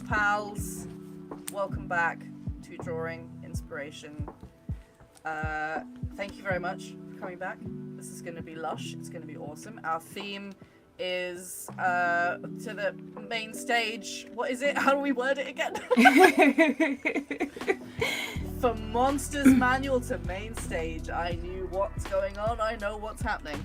pals, welcome back to Drawing Inspiration. Thank you very much for coming back. This is going to be lush. It's going to be awesome. Our theme is to the main stage. What is it? How do we word it again? From Monsters Manual to main stage. I knew what's going on. I know what's happening.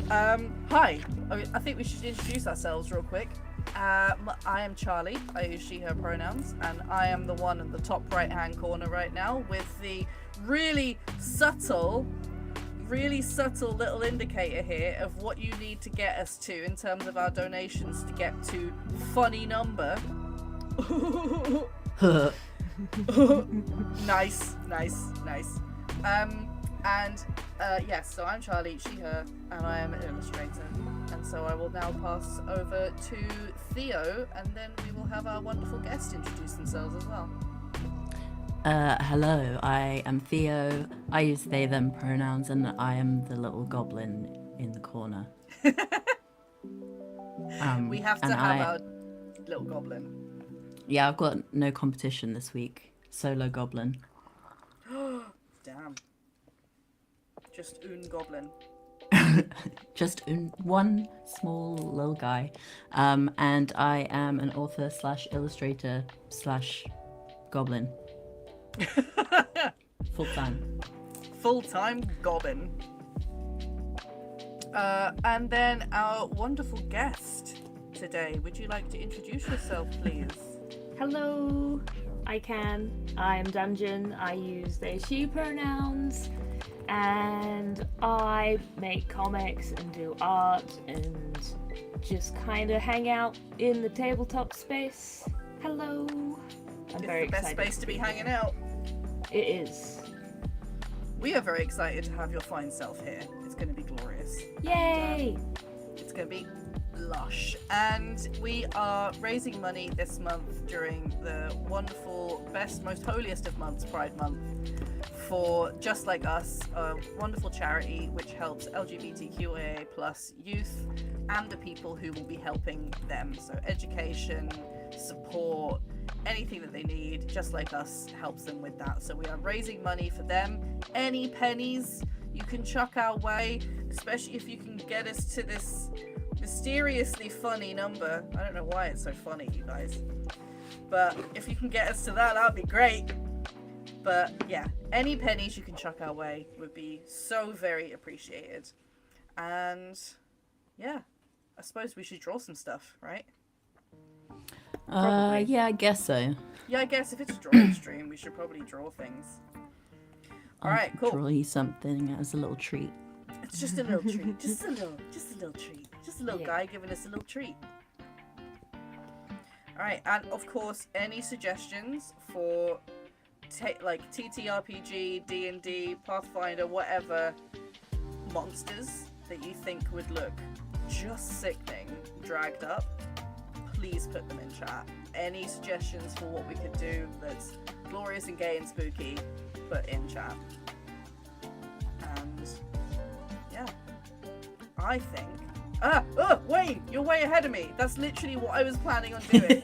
Hi. I think we should introduce ourselves real quick. I am Charlie. I use she, her pronouns, and I am the one in the top right-hand corner right now with the really subtle little indicator here of what you need to get us to in terms of our donations to get to funny number. Nice. Yes, so I'm Charlie, she, her, and I am an illustrator. And so I will now pass over to Theo, and then we will have our wonderful guests introduce themselves as well. Hello, I am Theo. I use they, them pronouns, and I am the little goblin in the corner. We have to have our little goblin. Yeah, I've got no competition this week. Solo goblin. Damn. Just un goblin. Just one small little guy. And I am an author / illustrator / goblin. Full-time goblin. And then our wonderful guest today. Would you like to introduce yourself, please? Hello, I can. I'm Dungeon. I use they, she pronouns. And I make comics and do art and just kind of hang out in the tabletop space. Hello. I'm very excited. It's the best space to be hanging out. It is. We are very excited to have your fine self here. It's going to be glorious. Yay! It's going to be lush. And we are raising money this month during the wonderful, best, most holiest of months, Pride Month, for Just Like Us, a wonderful charity which helps Lgbtqia plus youth and the people who will be helping them. So education, support, anything that they need, Just Like Us helps them with that. So we are raising money for them. Any pennies you can chuck our way, especially if you can get us to this mysteriously funny number. I don't know why it's so funny, you guys. But if you can get us to that, that'd be great. But yeah, any pennies you can chuck our way would be so very appreciated. And yeah, I suppose we should draw some stuff, right? Yeah, I guess so. Yeah, I guess if it's a drawing stream, we should probably draw things. Alright, cool. Draw you something as a little treat. It's just a little treat. Just a little treat. Just a little guy giving us a little treat. Alright, and of course, any suggestions for like TTRPG, D&D, Pathfinder, whatever monsters that you think would look just sickening, dragged up, please put them in chat. Any suggestions for what we could do that's glorious and gay and spooky, put in chat. And yeah, I think Wayne, you're way ahead of me. That's literally what I was planning on doing.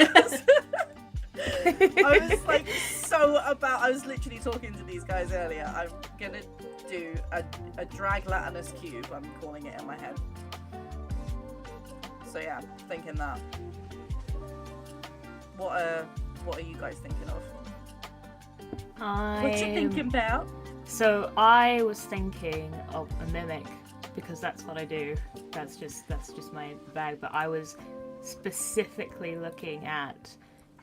I was literally talking to these guys earlier. I'm gonna do a drag Latinus cube, I'm calling it in my head. So yeah, thinking that. What are you guys thinking of? What you thinking about? So I was thinking of a mimic, because that's what I do. That's just my bag. But I was specifically looking at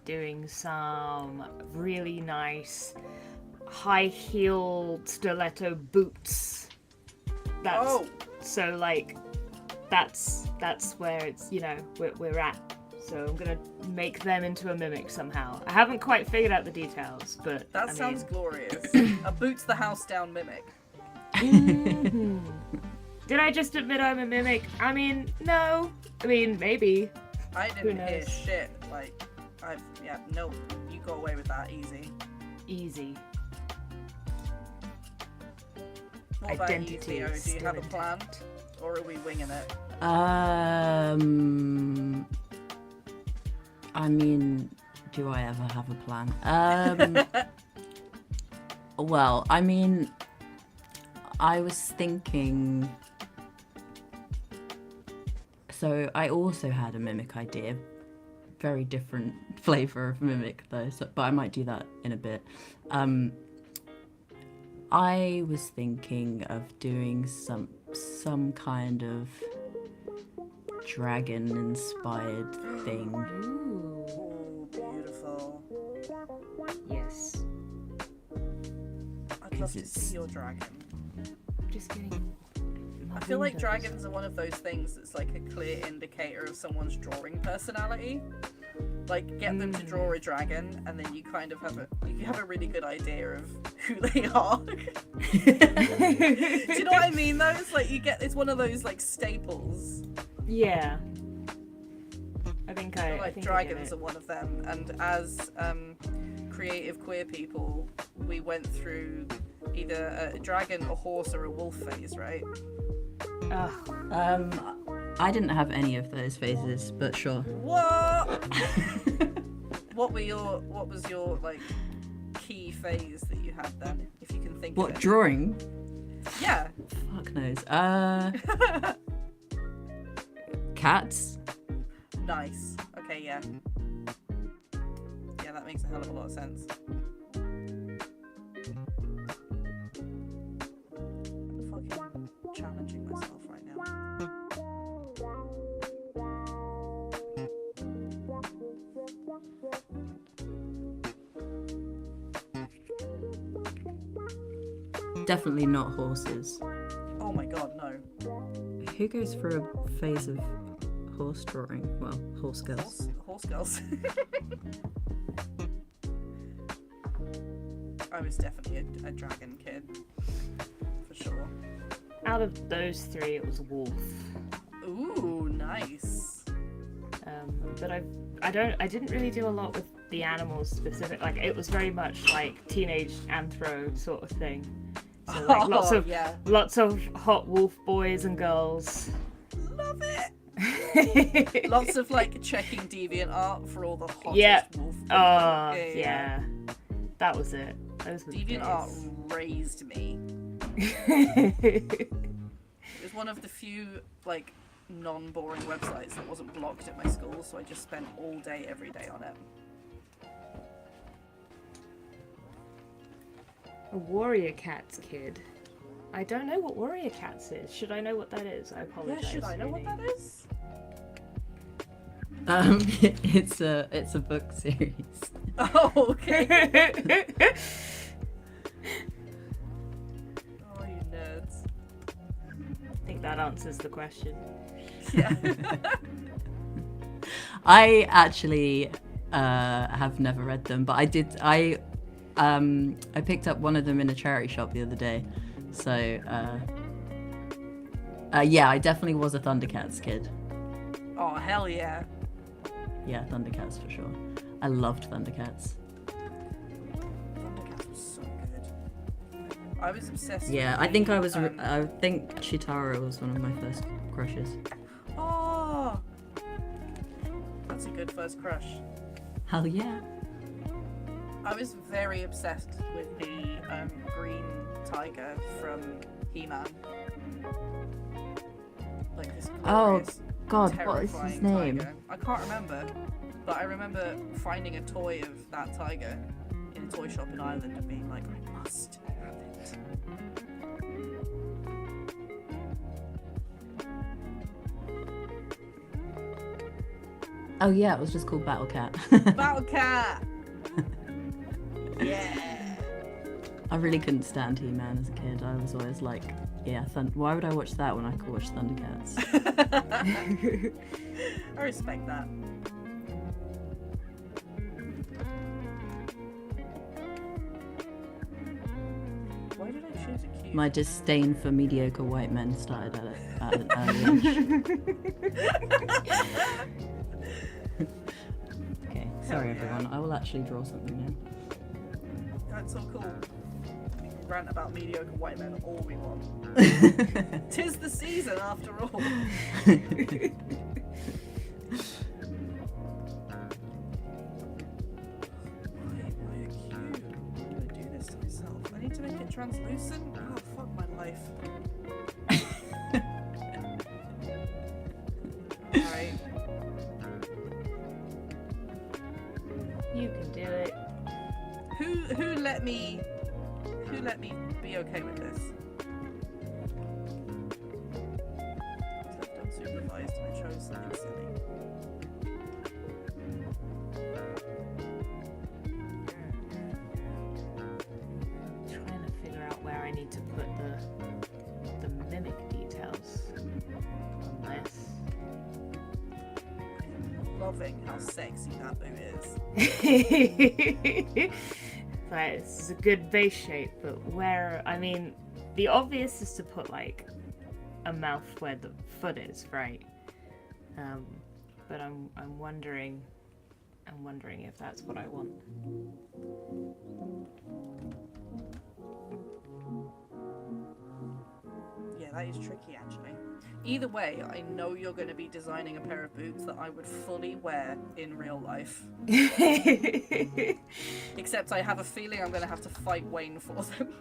doing some really nice high-heeled stiletto boots. So like that's where it's, you know, we're at. So I'm gonna make them into a mimic somehow. I haven't quite figured out the details, but that sounds glorious. A boots the house down mimic. Mm-hmm. Did I just admit I'm a mimic? I mean, no. I mean, maybe. I didn't hear shit. Like, no, you got away with that easy. What about you, Theo? Do you have a plan, or are we winging it? I mean, do I ever have a plan? Well, I mean, I was thinking. So I also had a mimic idea. Very different flavor of mimic though, but I might do that in a bit. I was thinking of doing some kind of dragon-inspired thing. Ooh, beautiful. Yes. I'd love to see your dragon. Just getting. I feel like dragons are one of those things that's like a clear indicator of someone's drawing personality. Like, get them to draw a dragon, and then you kind of have a really good idea of who they are. Do you know what I mean? Though it's like it's one of those like staples. Yeah. I think dragons are one of them, and as creative queer people, we went through either a dragon, a horse, or a wolf phase, right? I didn't have any of those phases, but sure. What? What was your like key phase that you had then, if you can think of it? What, drawing? Yeah. Fuck knows. Cats? Nice. Okay, yeah. Yeah, that makes a hell of a lot of sense. I'm fucking challenging myself right now. Definitely not horses. Oh my god, no. Who goes through a phase of horse drawing? Well, horse girls. Horse girls. I was definitely a dragon kid, for sure. Out of those three, it was a wolf. Ooh, nice. But I didn't really do a lot with the animals specific. Like, it was very much like teenage anthro sort of thing. So like lots of hot wolf boys and girls. Love it. Lots of like checking DeviantArt for all the hottest wolf boys. Yeah. That was it. Those were DeviantArt raised me. It was one of the few like non-boring websites that wasn't blocked at my school, so I just spent all day every day on it. A warrior cats kid. I don't know what warrior cats is. Should I know what that is? I apologize. Yeah, should I know what that is? It's a book series. Oh, okay. Oh, you nerds. I think that answers the question. Yeah. I actually have never read them, but I picked up one of them in a charity shop the other day. So yeah, I definitely was a Thundercats kid. Oh, hell yeah. Yeah, Thundercats for sure. I loved Thundercats. Thundercats was so good. I was obsessed Yeah, with I think I think Chitara was one of my first crushes. Oh! That's a good first crush. Hell yeah. I was very obsessed with the green tiger from He-Man. Like this glorious, God, what is his terrifying name? tiger. I can't remember, but I remember finding a toy of that tiger in a toy shop in Ireland and being like, I must have it. Oh yeah, it was just called Battle Cat. Battle Cat! Yeah! I really couldn't stand He-Man as a kid. I was always like, yeah, why would I watch that when I could watch Thundercats? I respect that. Why did I choose a cube? My disdain for mediocre white men started at an early age. Okay, sorry everyone. I will actually draw something now. That's so cool. We can rant about mediocre white men all we want. Tis the season after all. translucent? Oh, fuck my life. Alright. You can do it. Who let me be okay with this? Left unsupervised and I chose something silly. Trying to figure out where I need to put the mimic details on this. I'm loving how sexy that boot is. But it's a good base shape, but where, I mean, the obvious is to put like a mouth where the foot is, right? But I'm wondering if that's what I want. Yeah, that is tricky actually. Either way, I know you're going to be designing a pair of boots that I would fully wear in real life. Except I have a feeling I'm going to have to fight Wayne for them.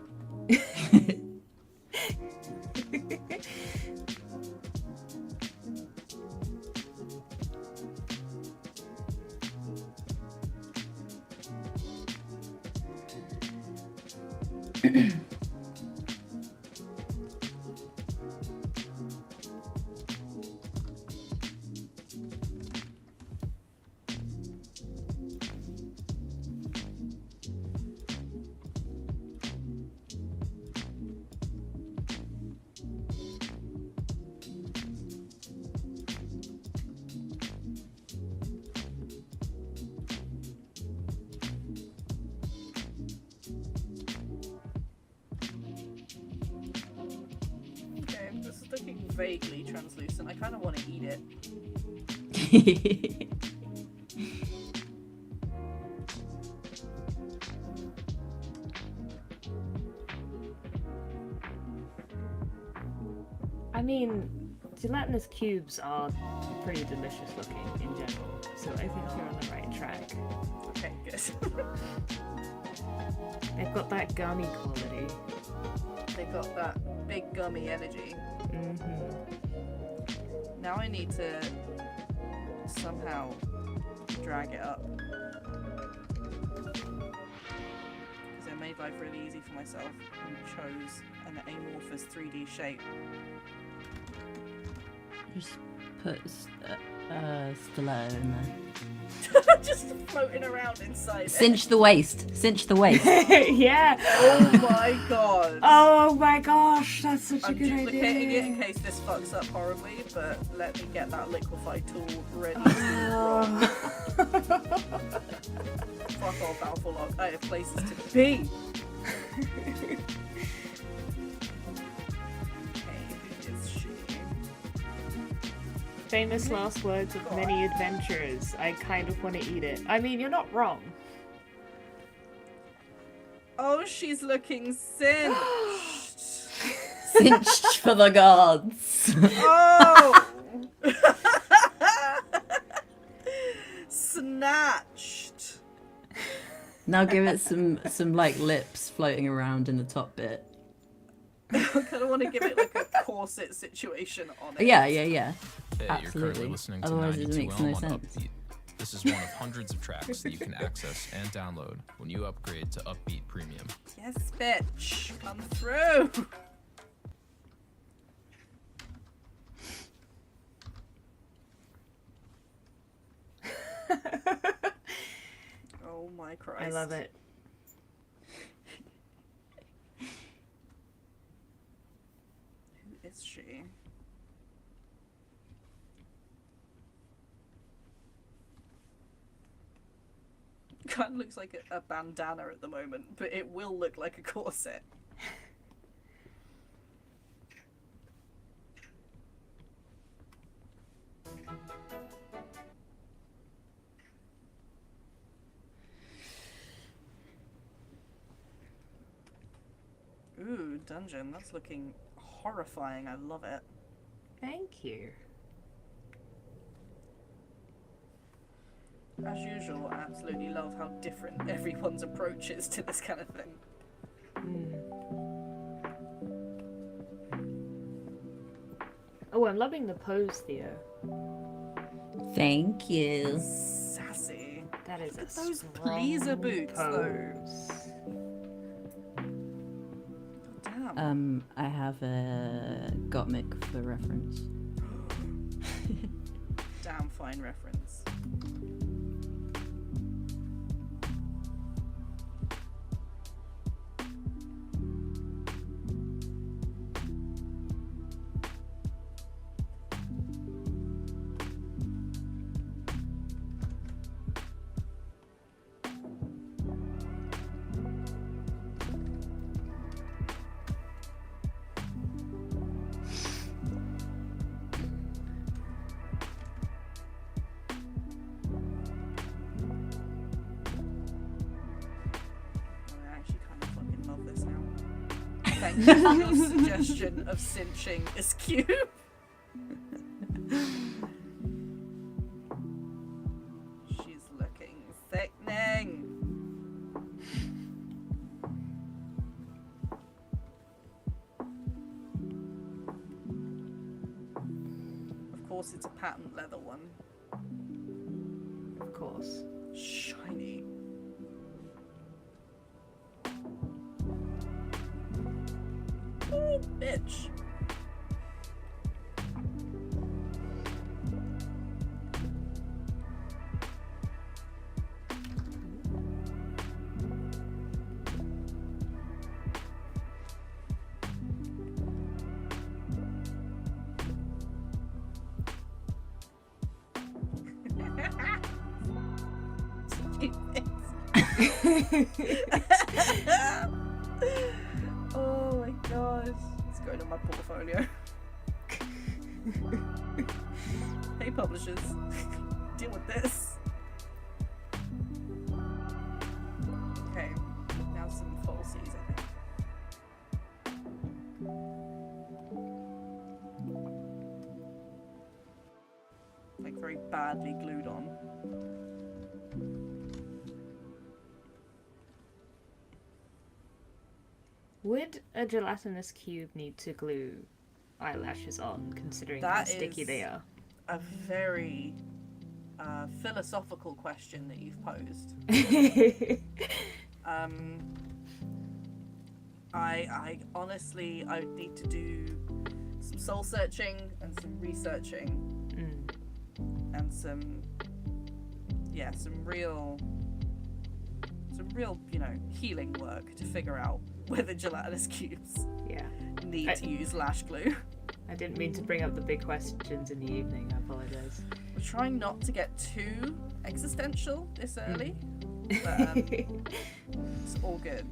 Vaguely translucent. I kind of want to eat it. I mean, gelatinous cubes are pretty delicious looking in general, so I think you're on the right track. Okay, good. They've got that gummy quality. They got that big gummy energy. Mm-hmm. Now I need to somehow drag it up. Because I made life really easy for myself and chose an amorphous 3D shape. Just put stiletto in there. Just floating around inside it. Cinch the waist. Cinch the waist. Yeah. Oh my god. Oh my gosh, that's such a I'm good duplicating idea. it in case this fucks up horribly, but let me get that liquefy tool ready to roll. Fuck off, Alpha Log. I have places to be. Okay, who is she? Famous last words of many adventurers. I kind of want to eat it. I mean, you're not wrong. Oh, she's looking cinched. Cinched for the gods. Oh! Snatched. Now give it some like lips floating around in the top bit. I kind of want to give it like a corset situation on it. Yeah. Hey, you're Absolutely. currently listening to Otherwise it 92 makes no Elm on sense. Upbeat. This is one of hundreds of tracks that you can access and download when you upgrade to Upbeat Premium. Yes, bitch. Come through. Oh my Christ. I love it. Who is she? Kind of looks like a bandana at the moment, but it will look like a corset. Ooh, dungeon. That's looking horrifying. I love it. Thank you. As usual, I absolutely love how different everyone's approach is to this kind of thing. Oh, I'm loving the pose, Theo. Thank you. Sassy. That is Look a at those strong pleaser boots, though. pose. Damn. I have a Gottmik for reference. Damn fine reference. I actually kind of fucking love this now. Thank you for your suggestion of cinching this cube. She's looking sickening. Of course, it's a patent leather one. Of course. Shiny. Oh, bitch. Oh my god. It's going on my portfolio. Hey publishers, deal with this. Okay, now some falsies, I think. Like very badly glued on. Would a gelatinous cube need to glue eyelashes on, considering how That sticky is- they are? A very philosophical question that you've posed. I honestly, I would need to do some soul searching and some researching and some real, you know, healing work to figure out whether gelatinous cubes Yeah. need to use lash glue. I didn't mean to bring up the big questions in the evening. I apologize. We're trying not to get too existential this early, but it's all good.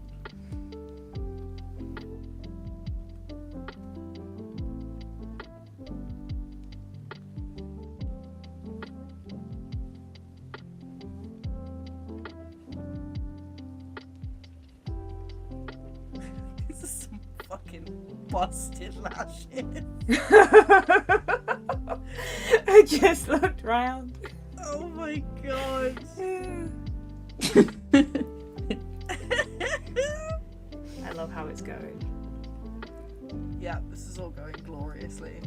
These are some fucking busted lashes. I just looked round. Oh my god. I love how it's going. Yeah, this is all going gloriously.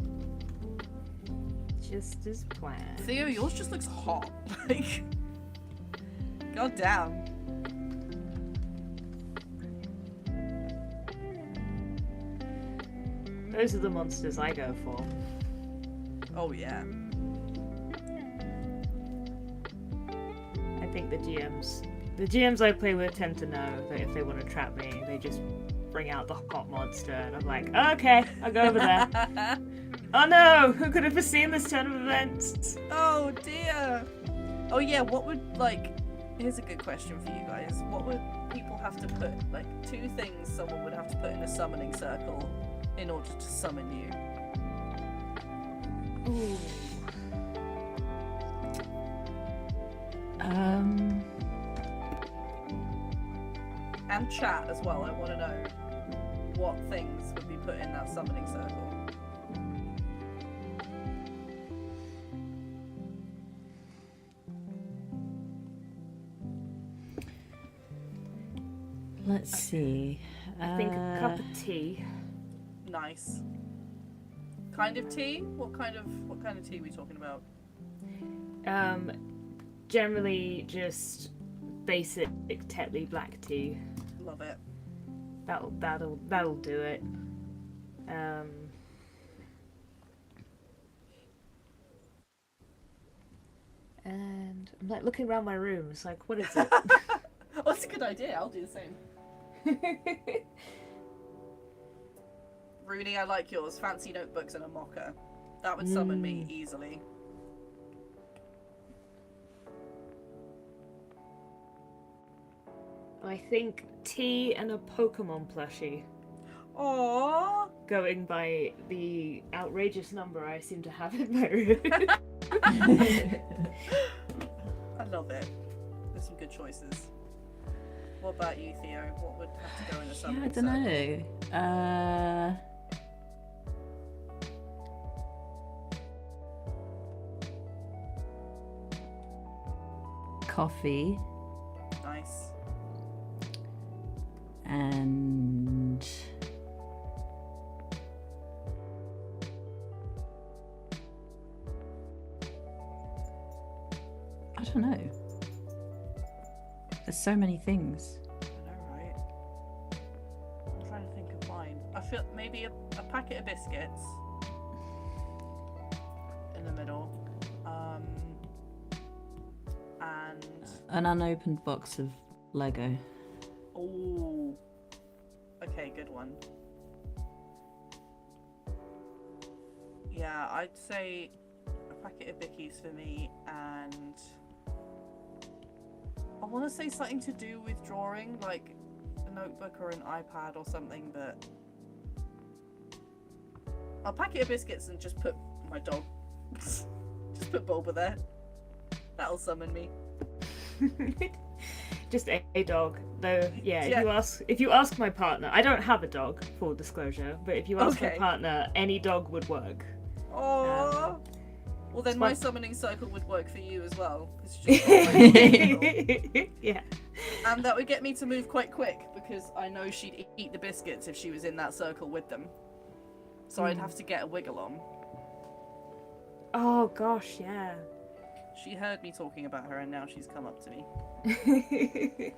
Just as planned. Theo, yours just looks hot. Like, god damn. Those are the monsters I go for. Oh yeah. I think the GMs I play with tend to know that if they want to trap me, they just bring out the hot monster, and I'm like, okay, I'll go over there. Oh no! Who could have foreseen this turn of events? Oh dear. Oh yeah, what would, like, here's a good question for you guys. What would people have to put, like, 2 things someone would have to put in a summoning circle in order to summon you? Ooh. And chat as well, I want to know what things would be put in that summoning circle. Let's see. I think a cup of tea. Nice. kind of tea? What kind of tea are we talking about? Generally just basic Tetley black tea. Love it. That'll do it. And I'm like looking around my room. It's like, what is it? Oh, that's a good idea. I'll do the same. Rooney, I like yours. Fancy notebooks and a mocha. That would summon me easily. I think tea and a Pokemon plushie. Aww. Going by the outrageous number I seem to have in my room. I love it. There's some good choices. What about you, Theo? What would have to go in the summoning I don't know. Coffee. Nice. And I don't know. There's so many things. I know, right? I'm trying to think of mine. I feel maybe a packet of biscuits in the middle. And An unopened box of Lego. oh, okay, good one. Yeah, I'd say a packet of bickies for me, and I want to say something to do with drawing, like a notebook or an iPad or something, but a packet of biscuits and just put my dog. Just put Bulba there. That'll summon me. Just a dog, though. Yeah, Yeah. If you ask my partner, I don't have a dog, full disclosure. But if you ask my Okay. partner, any dog would work. Oh. Well, then it's my my- summoning circle would work for you as well. It's just always Yeah. and that would get me to move quite quick because I know she'd eat the biscuits if she was in that circle with them. So I'd have to get a wiggle on. Oh gosh, yeah. She heard me talking about her and now she's come up to me. I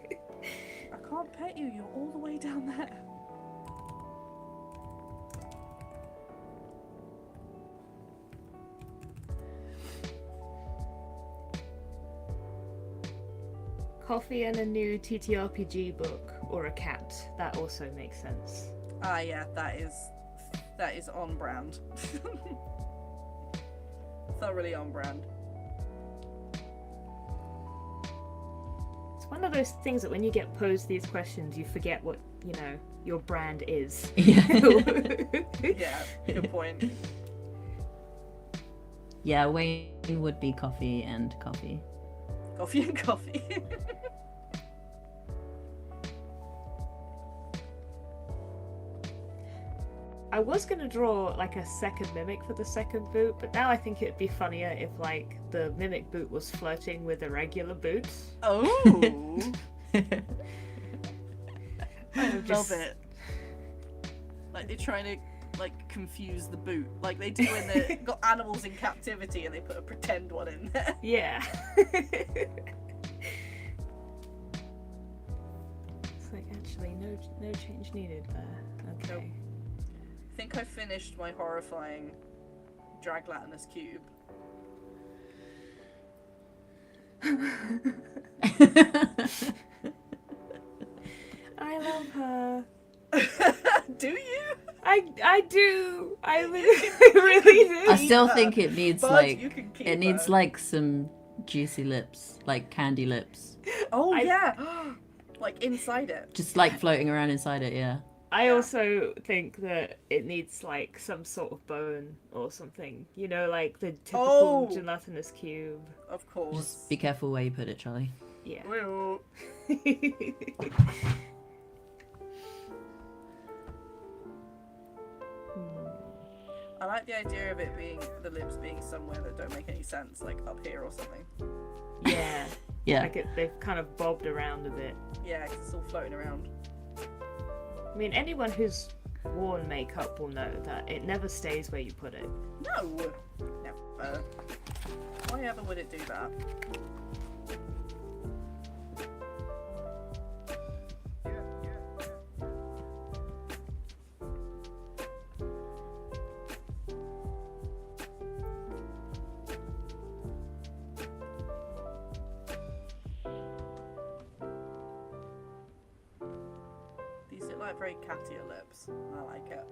can't pet you, you're all the way down there. Coffee and a new TTRPG book, or a cat. That also makes sense. Ah, yeah, that is on brand. Thoroughly on brand. It's one of those things that when you get posed these questions, you forget what, your brand is. Yeah. Yeah, good point. Yeah, Wayne would be coffee and coffee. Coffee and coffee. I was gonna draw like a second mimic for the second boot, but now I think it'd be funnier if like the mimic boot was flirting with a regular boot. Oh. I love Just- it. Like they're trying to confuse the boot, like they do when they've got animals in captivity and they put a pretend one in there. Yeah. It's like actually no change needed there. Okay. Nope. I think I finished my horrifying Draglatinus cube. I love her. Do you? I do. I really do. I still think it needs Bud, like you can keep it needs her. like some juicy lips, like candy lips, Oh I- yeah, like inside it. just like floating around inside it. Yeah. I Yeah. also think that it needs like some sort of bone or something. Like the typical Oh. gelatinous cube. Of course. Just be careful where you put it, Charlie. Yeah. Well, I like the idea of it being the lips being somewhere that don't make any sense, like up here or something. Yeah. Yeah. Like they've kind of bobbed around a bit. Yeah, 'cause it's all floating around. I mean, anyone who's worn makeup will know that it never stays where you put it. No, never. Why ever would it do that? These look like very cattier lips. I like it.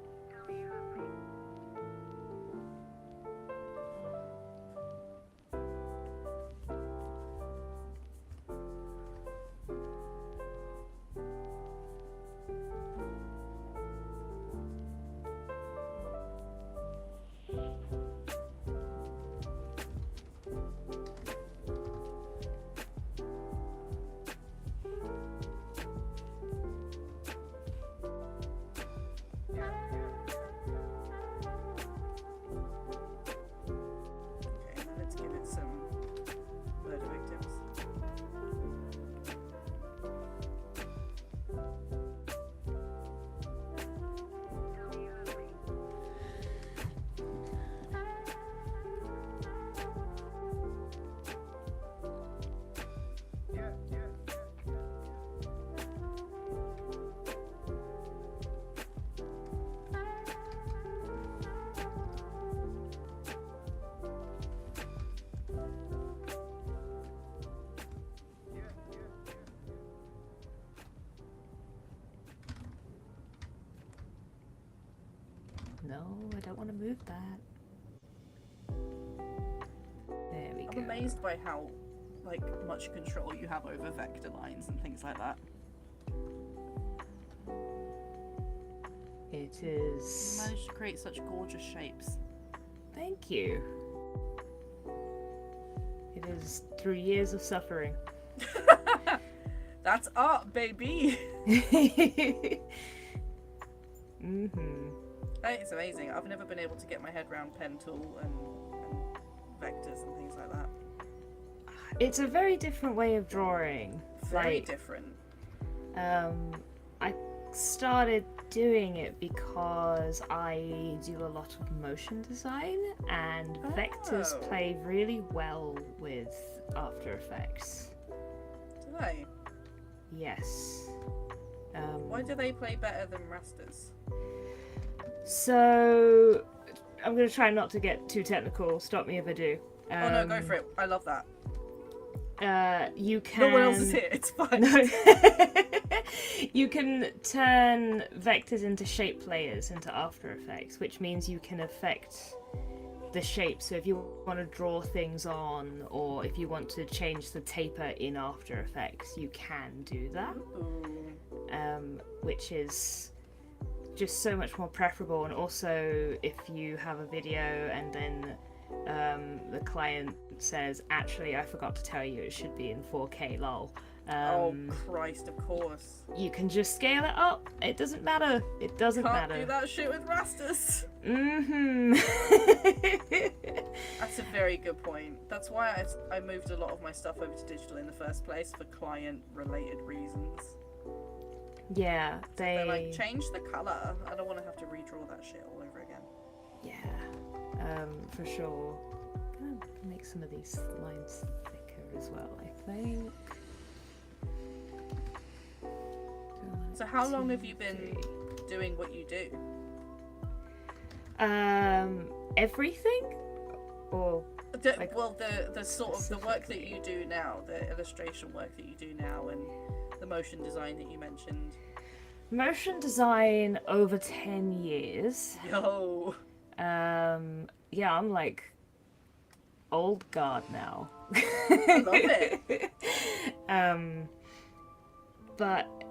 Okay, now let's give it some murder victims. No, I don't want to move that. There we I'm go. amazed by how like much control you have over vector lines and things like that. It You is. managed to create such gorgeous shapes. Thank you. It is 3 years of suffering. That's art, baby. It's amazing. I've never been able to get my head around pen tool and vectors and things like that. It's a very different way of drawing. Very Like, different. I started doing it because I do a lot of motion design, and vectors Oh. play really well with After Effects. Do they? Yes. Why do they play better than rasters? So, I'm going to try not to get too technical. Stop me if I do. Oh no, go for it. I love that. You can. No one else is here. It's fine. No. You can turn vectors into shape layers into After Effects, which means you can affect the shape. So if you want to draw things on, or if you want to change the taper in After Effects, you can do that. Ooh. Which is just so much more preferable. And also, if you have a video and then the client says, actually, I forgot to tell you it should be in 4K, lol. Oh Christ, of course. You can just scale it up. It doesn't matter. It doesn't Can't matter. do that shit with rasters. Mm-hmm. That's a very good point. That's why I moved a lot of my stuff over to digital in the first place, for client-related reasons. Yeah, They're like, change the color. I don't want to have to redraw that shit all over again. Yeah, for sure. I'm gonna make some of these lines thicker as well, I think. So how long have you been doing what you do? Everything? Or like The sort of the work that you do now, the illustration work that you do now, and the motion design that you mentioned. motion design over 10 years. Yo. Yeah, I'm like old guard now. I love it.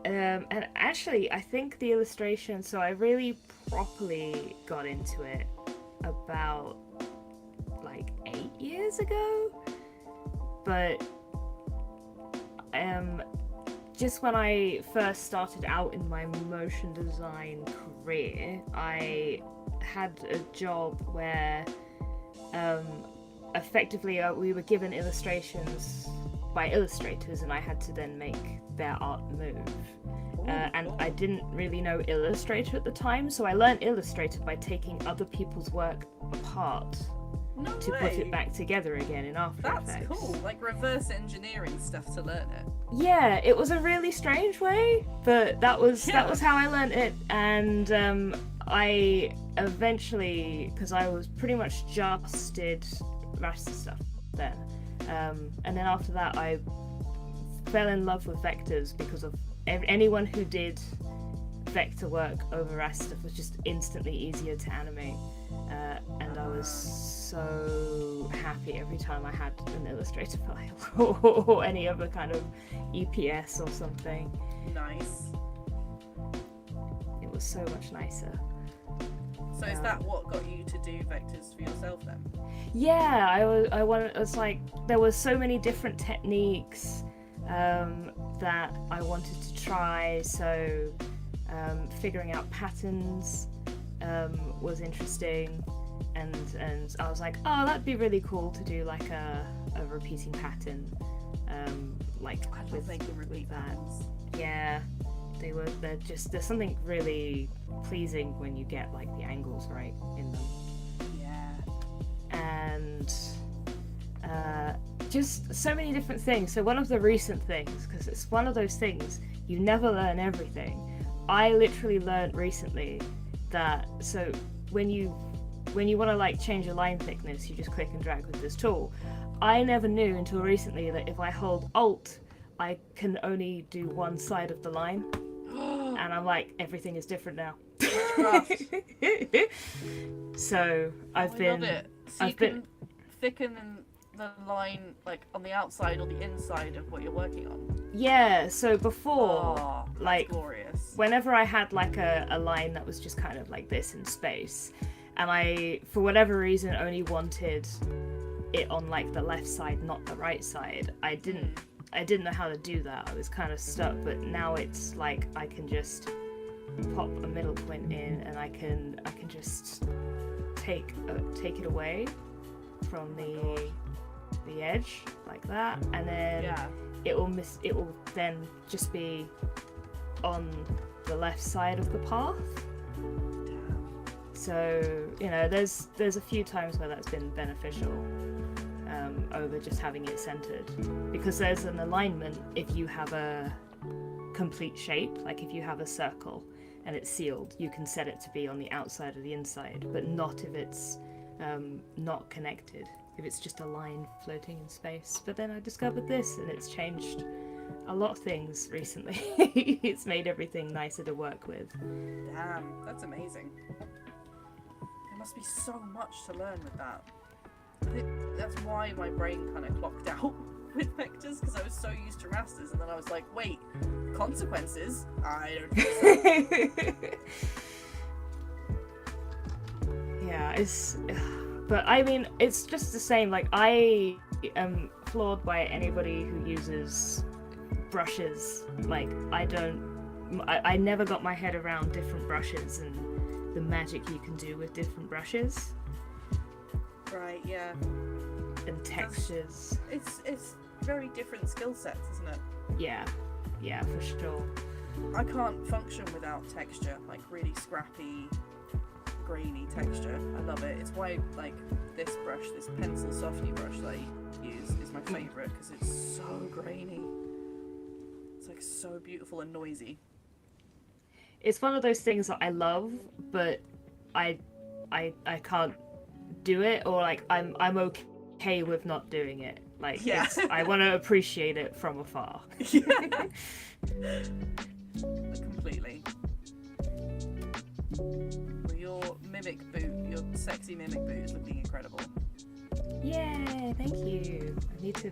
And actually, I think the illustration, so I really properly got into it about like 8 years ago. But just when I first started out in my motion design career, I had a job where effectively we were given illustrations by illustrators, and I had to then make their art move. and I didn't really know Illustrator at the time, so I learned Illustrator by taking other people's work apart No to way. put it back together again in After That's Effects. cool. Like reverse engineering stuff to learn it. Yeah, it was a really strange way, but that was how I learned it, and I eventually, because I was pretty much just did raster stuff then, and then after that I fell in love with vectors because of anyone who did vector work over raster was just instantly easier to animate, and I was so happy every time I had an Illustrator file or any other kind of EPS or something. Nice. It was so much nicer. So is that what got you to do vectors for yourself then? Yeah, I wanted. It's like there were so many different techniques that I wanted to try. So figuring out patterns was interesting, and I was like, oh, that'd be really cool to do like a repeating pattern, like I love making repeat patterns. Yeah, there's something really pleasing when you get like the angles right in them. Yeah. And just so many different things. So one of the recent things, because it's one of those things you never learn everything, I literally learned recently that so when you want to like change a line thickness, you just click and drag with this tool. I never knew until recently that if I hold Alt, I can only do one side of the line. And I'm like, everything is different now. So I've been. Love it. So you can thicken the line like on the outside or the inside of what you're working on. Yeah. So before, Oh, that's like, glorious. whenever I had like a line that was just kind of like this in space, and I, for whatever reason, only wanted it on like the left side, not the right side, I didn't know how to do that. I was kind of stuck, but now it's like I can just pop a middle point in, and I can just take it away from the edge like that, and then it will then just be on the left side of the path. So there's a few times where that's been beneficial over just having it centered, because there's an alignment if you have a complete shape, like if you have a circle and it's sealed, you can set it to be on the outside or the inside, but not if it's not connected, if it's just a line floating in space. But then I discovered this, and it's changed a lot of things recently. It's made everything nicer to work with. Damn, that's amazing. There must be so much to learn with that. I think that's why my brain kind of clocked out with vectors, because I was so used to rasters, and then I was like, wait, consequences? I don't think so. Yeah, but I mean, it's just the same. Like, I am floored by anybody who uses brushes. Like, I never got my head around different brushes and the magic you can do with different brushes. Right, yeah. And textures. It's very different skill sets, isn't it? Yeah, for sure. I can't function without texture, like really scrappy, grainy texture. I love it. It's why like this brush, this pencil softy brush that I use is my favourite, because it's so grainy. It's like so beautiful and noisy. It's one of those things that I love, but I can't do it, or like I'm okay with not doing it. Like, I want to appreciate it from afar. Yeah. Completely. Well, your mimic boot, your sexy mimic boot is looking incredible. Yay, thank you. I need to,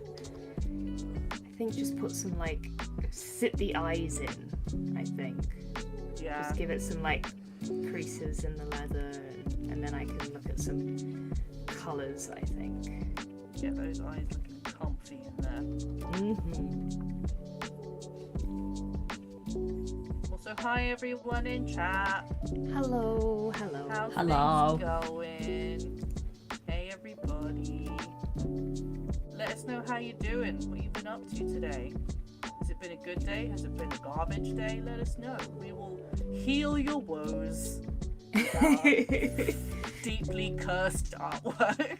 I think, just put some like, sit the eyes in, I think. Yeah. Just give it some like creases in the leather, and then I can look at some colours, I think. Get those eyes looking comfy in there. Mm-hmm. Also, hi everyone in chat. Hello. How's Hello. things going? Hey everybody. Let us know how you're doing. What you've been up to today. Has it it been a good day? Has it been a garbage day? Let us know. We will heal your woes with our deeply cursed artwork.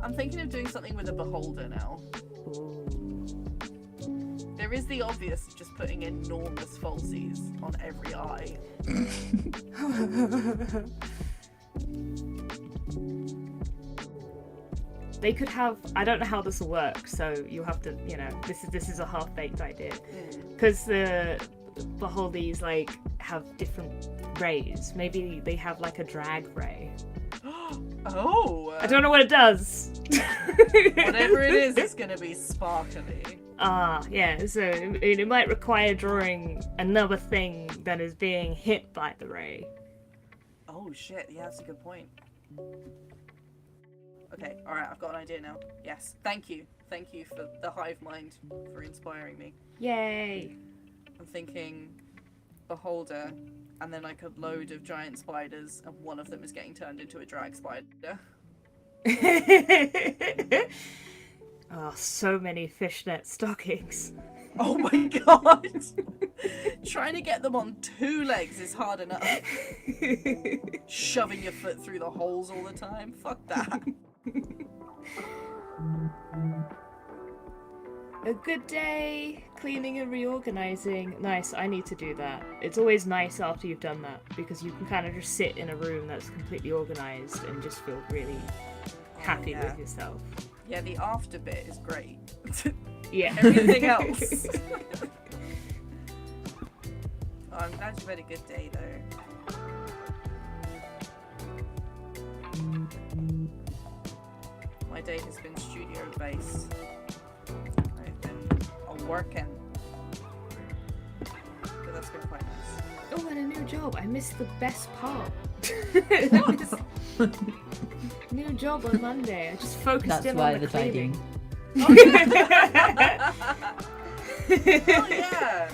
I'm thinking of doing something with a beholder now. There is the obvious of just putting enormous falsies on every eye. They could have, I don't know how this will work, so you'll have to, this is a half-baked idea. Because the beholdies, like, have different rays. Maybe they have, like, a drag ray. Oh! I don't know what it does. Whatever it is, it's gonna be sparkly. Yeah, so it might require drawing another thing that is being hit by the ray. Oh shit, yeah, that's a good point. Okay, alright, I've got an idea now. Yes, thank you. Thank you for the hive mind, for inspiring me. Yay! I'm thinking beholder, and then like a load of giant spiders, and one of them is getting turned into a drag spider. Oh, so many fishnet stockings. Oh my god! Trying to get them on 2 legs is hard enough. Shoving your foot through the holes all the time. Fuck that. A good day, cleaning and reorganizing. Nice, I need to do that. It's always nice after you've done that, because you can kind of just sit in a room that's completely organized and just feel really happy with yourself. Yeah, the after bit is great. Yeah. Everything else. Oh, I'm glad you've had a good day, though. My day has been studio-based. I've been working. But that's been quite nice. Oh, and a new job. I missed the best part. New job on Monday. I just focused That's in why on the cleaning. tidying. Oh yeah!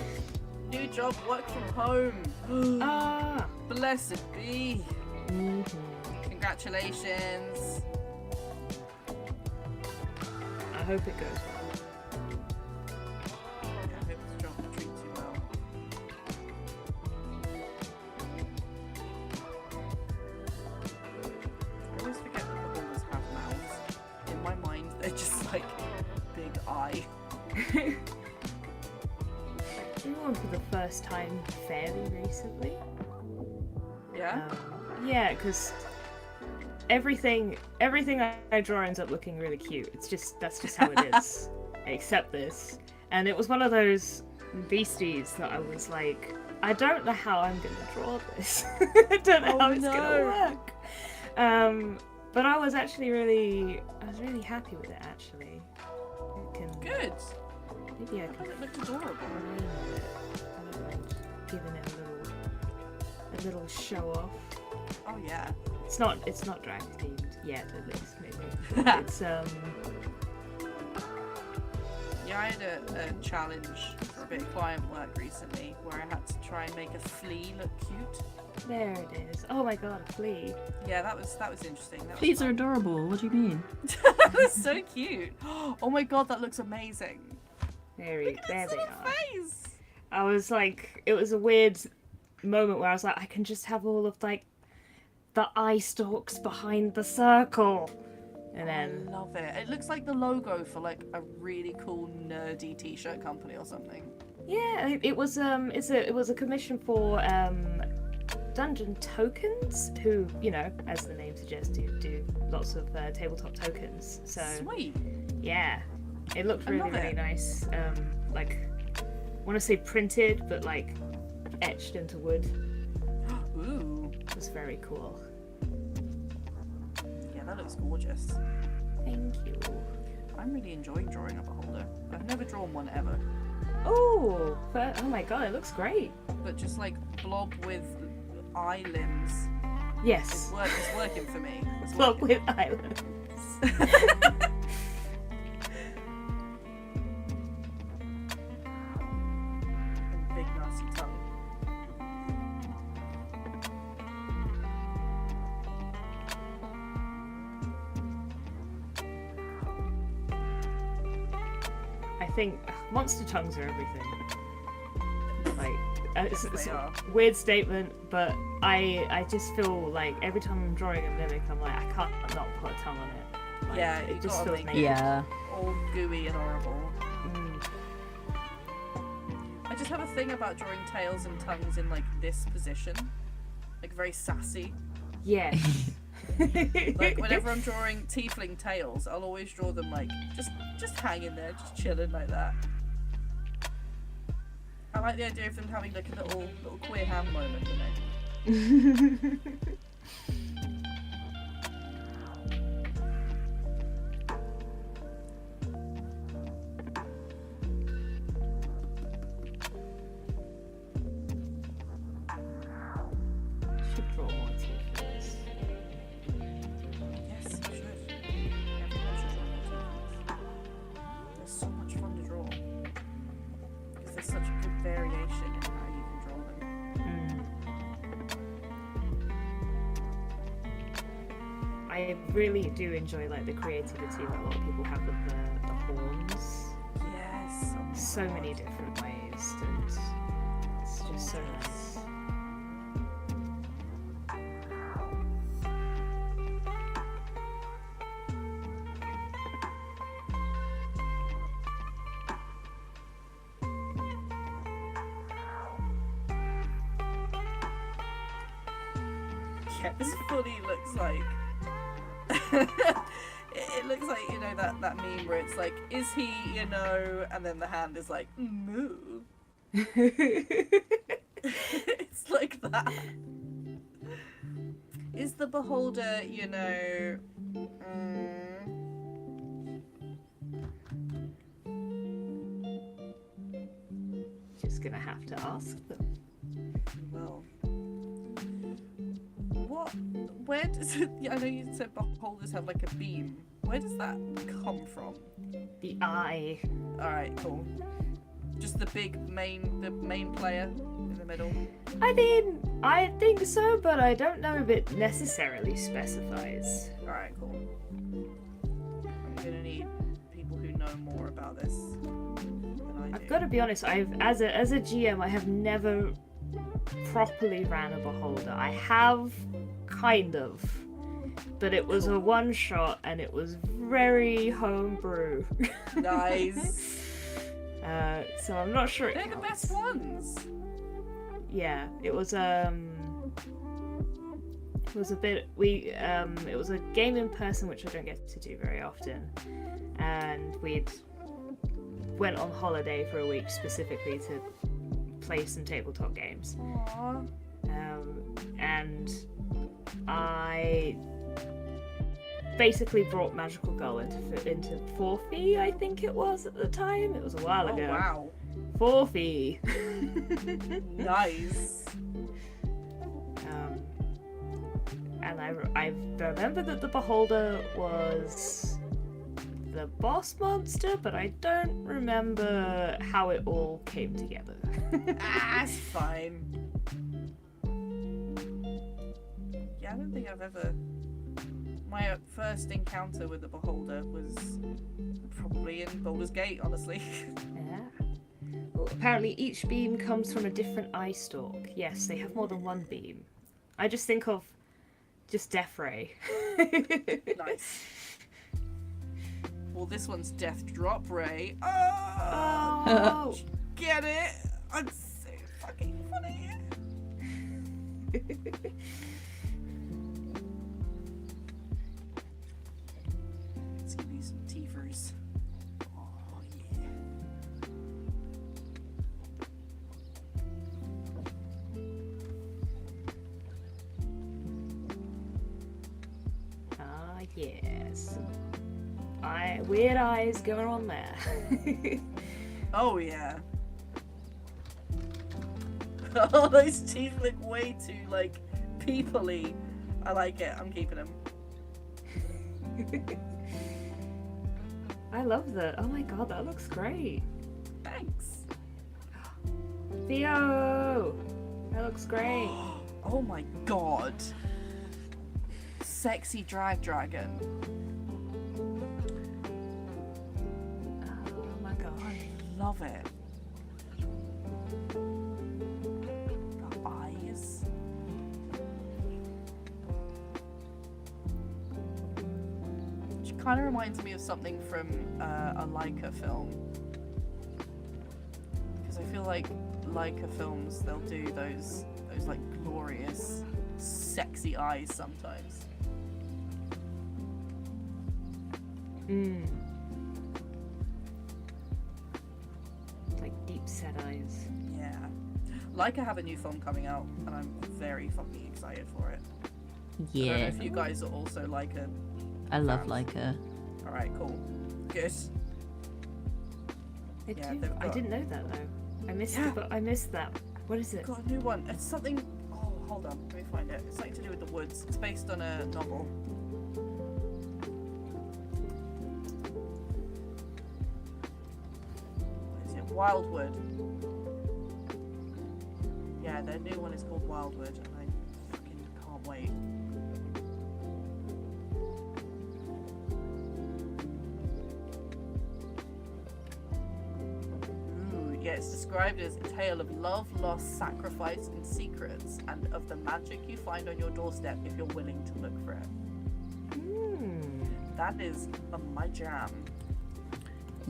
New job, work from home. Ah. Blessed be. Mm-hmm. Congratulations. I hope it goes well. Yeah, I hope this job treats you well. I always forget that the beholders have mouths. In my mind, they're just like big eye. I drew one for the first time fairly recently. Yeah? Yeah, because everything I draw ends up looking really cute. That's just how it is. I accept this. And it was one of those beasties that I was like, I don't know how I'm gonna draw this. I don't know how it's gonna work. But I was really happy with it actually. Good. Maybe I I thought can it looked adorable. rename it. I don't mind giving it a little show off. Oh yeah. It's not drag themed yet, at least maybe. It's Yeah, I had a challenge for a bit of client work recently where I had to try and make a flea look cute. there it is. Oh my god, a flea. Yeah, that was interesting. That was These are fun. adorable. What do you mean? That was so cute. Oh my god, that looks amazing. There Look at they its little are. face. I was like, it was a weird moment where I was like, I can just have all of like the eye stalks behind the circle. And then I love it. It looks like the logo for like a really cool nerdy t-shirt company or something. yeah, it was it was a commission for Dungeon Tokens, who, as the name suggests, do lots of tabletop tokens. So Sweet. yeah, it looked I really love it. nice. Like, I want to say printed, but like etched into wood. Ooh. It was very cool. Yeah, that looks gorgeous. Thank you. I'm really enjoying drawing a beholder. I've never drawn one ever. Oh, but oh my god, it looks great. But just like blob with eye limbs. Yes. It's working for me. It's Block working. with islands. Big nasty tongue. think monster tongues are everything. Like, it's They a are. weird statement, but I just feel like every time I'm drawing a mimic, I'm like, I can't not put a tongue on it. Like, Yeah, it you just gotta feels make naked. Yeah. All gooey and horrible. Mm. I just have a thing about drawing tails and tongues in like this position, like very sassy. Yeah. Like whenever I'm drawing tiefling tails, I'll always draw them like just hanging there, just chilling like that. I like the idea of them having like a little queer hand moment, you know. Should draw more tieflings. Yes, you should. Everyone should draw more tieflings. They're so much fun to draw because there's such a good variation in how you can draw them. I really do enjoy like the creativity that a lot of people have with the horns. Yes. Oh my So God. many different ways, and it's just so nice. Yeah, this fully looks like it looks like, you know, that meme where it's like, is he, you know, and then the hand is like, moo. It's like that. Is the beholder, you know, Just gonna have to ask them. well, where does it, yeah, I know you said beholders have like a beam. Where does that come from? The eye. Alright, cool. Just the main player in the middle. I mean, I think so, but I don't know if it necessarily specifies. Alright, cool. I'm gonna need people who know more about this than I do. I've got to be honest. As a GM, I have never properly ran a beholder. I have, kind of, but it was a one shot and it was very homebrew. Nice. So I'm not sure. It They're the counts. best ones. Yeah, it was a bit it was a game in person, which I don't get to do very often, and we'd went on holiday for a week specifically to play some tabletop games. Aww. And I basically brought Magical Girl into 4th, I think it was at the time. It was a while Oh ago. wow. 4th. Nice. And I remember that the Beholder was the boss monster, but I don't remember how it all came together. It's fine. Yeah, I don't think I've ever. My first encounter with the Beholder was probably in Baldur's Gate, honestly. Yeah. Well, apparently each beam comes from a different eye stalk. Yes, they have more than one beam. I just think of just Death Ray. Nice. Well, this one's Death Drop Ray. Oh, Oh! get it? I'm so fucking funny. Let's give you some teethers. Oh yeah. Ah, yes. Weird eyes going on there. Oh yeah. Oh, those teeth look way too like people-y. I like it. I'm keeping them. I love that. Oh my god, that looks great. Thanks. Theo! That looks great. Oh my god. Sexy drag dragon. Oh my god. love it. The eyes. Which kind of reminds me of something from a Leica film. Because I feel like Leica films, they'll do those like glorious, sexy eyes sometimes. Like deep set eyes. Yeah. Leica have a new film coming out, and I'm very fucking excited for it. I don't know Yeah, if you guys are also Leica. I love fans. Leica. Alright, cool. Good. They Yeah, do. they've I got- didn't know that though. I missed Yeah. it, but I missed that. What is it? Got a new one. It's something. Oh, hold on. Let me find it. It's something to do with the woods. It's based on a novel. What is it? Wildwood. Yeah, their new one is called Wildwood, and I fucking can't wait. Ooh, yeah, it's described as a tale of love, loss, sacrifice, and secrets, and of the magic you find on your doorstep if you're willing to look for it. That is my jam.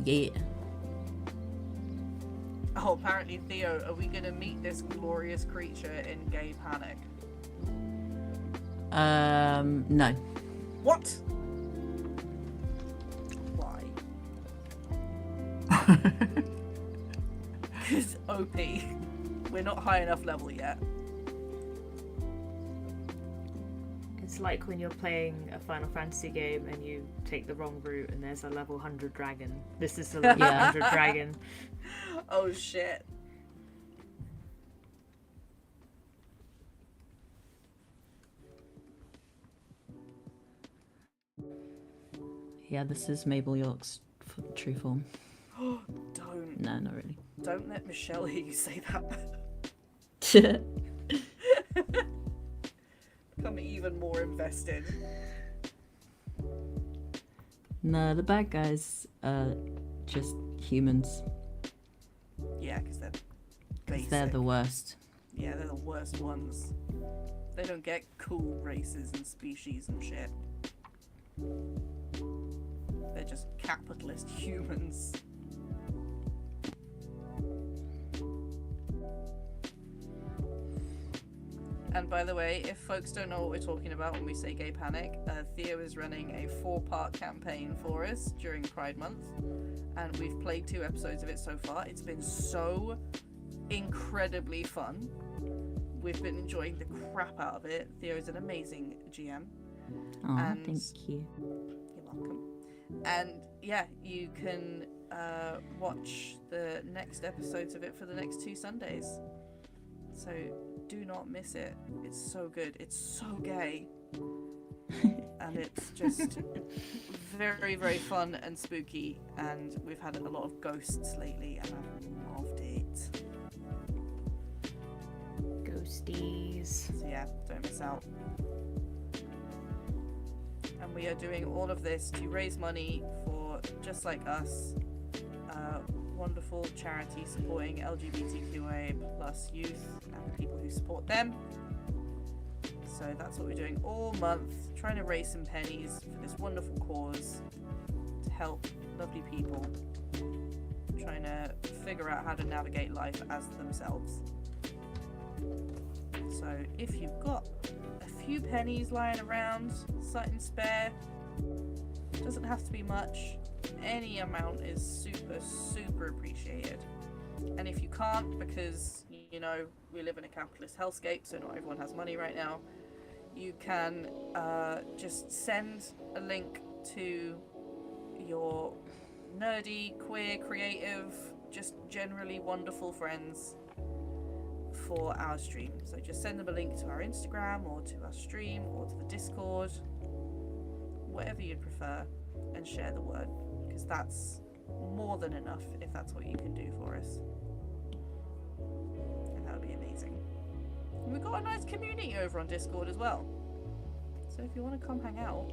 Yeah. Oh, apparently, Theo, are we gonna meet this glorious creature in Gay Panic? No. What? Why? Because OP. We're not high enough level yet. It's like when you're playing a Final Fantasy game and you take the wrong route and there's a level 100 dragon. This is the level Yeah. 100 dragon. Oh shit. Yeah, this is Mabel York's true form. Don't. No, not really. Don't let Michelle hear you say that. Become even more invested. No, the bad guys are just humans. Yeah, because they're 'Cause basic. they're the worst. Yeah, they're the worst ones. They don't get cool races and species and shit. They're just capitalist humans. And by the way, if folks don't know what we're talking about when we say Gay Panic, Theo is running a 4-part campaign for us during Pride Month, and we've played 2 episodes of it so far. It's been so incredibly fun. We've been enjoying the crap out of it. Theo is an amazing GM. Oh, And- thank you. You're welcome. And yeah, you can watch the next episodes of it for the next 2 Sundays. So do not miss it. It's so good. It's so gay. And it's just very, very fun and spooky. And we've had a lot of ghosts lately, and I've loved it. Ghosties. So yeah, don't miss out. And we are doing all of this to raise money for Just Like Us, wonderful charity supporting LGBTQA plus youth and people who support them. So that's what we're doing all month, trying to raise some pennies for this wonderful cause to help lovely people trying to figure out how to navigate life as themselves. So if you've got a few pennies lying around, something spare, doesn't have to be much, any amount is super, super appreciated. And if you can't, because you know we live in a capitalist hellscape, so not everyone has money right now, you can just send a link to your nerdy, queer, creative, just generally wonderful friends for our stream. So just send them a link to our Instagram or to our stream or to the Discord, whatever you'd prefer, and share the word, because that's more than enough if that's what you can do for us. And that would be amazing. And we've got a nice community over on Discord as well. So if you want to come hang out,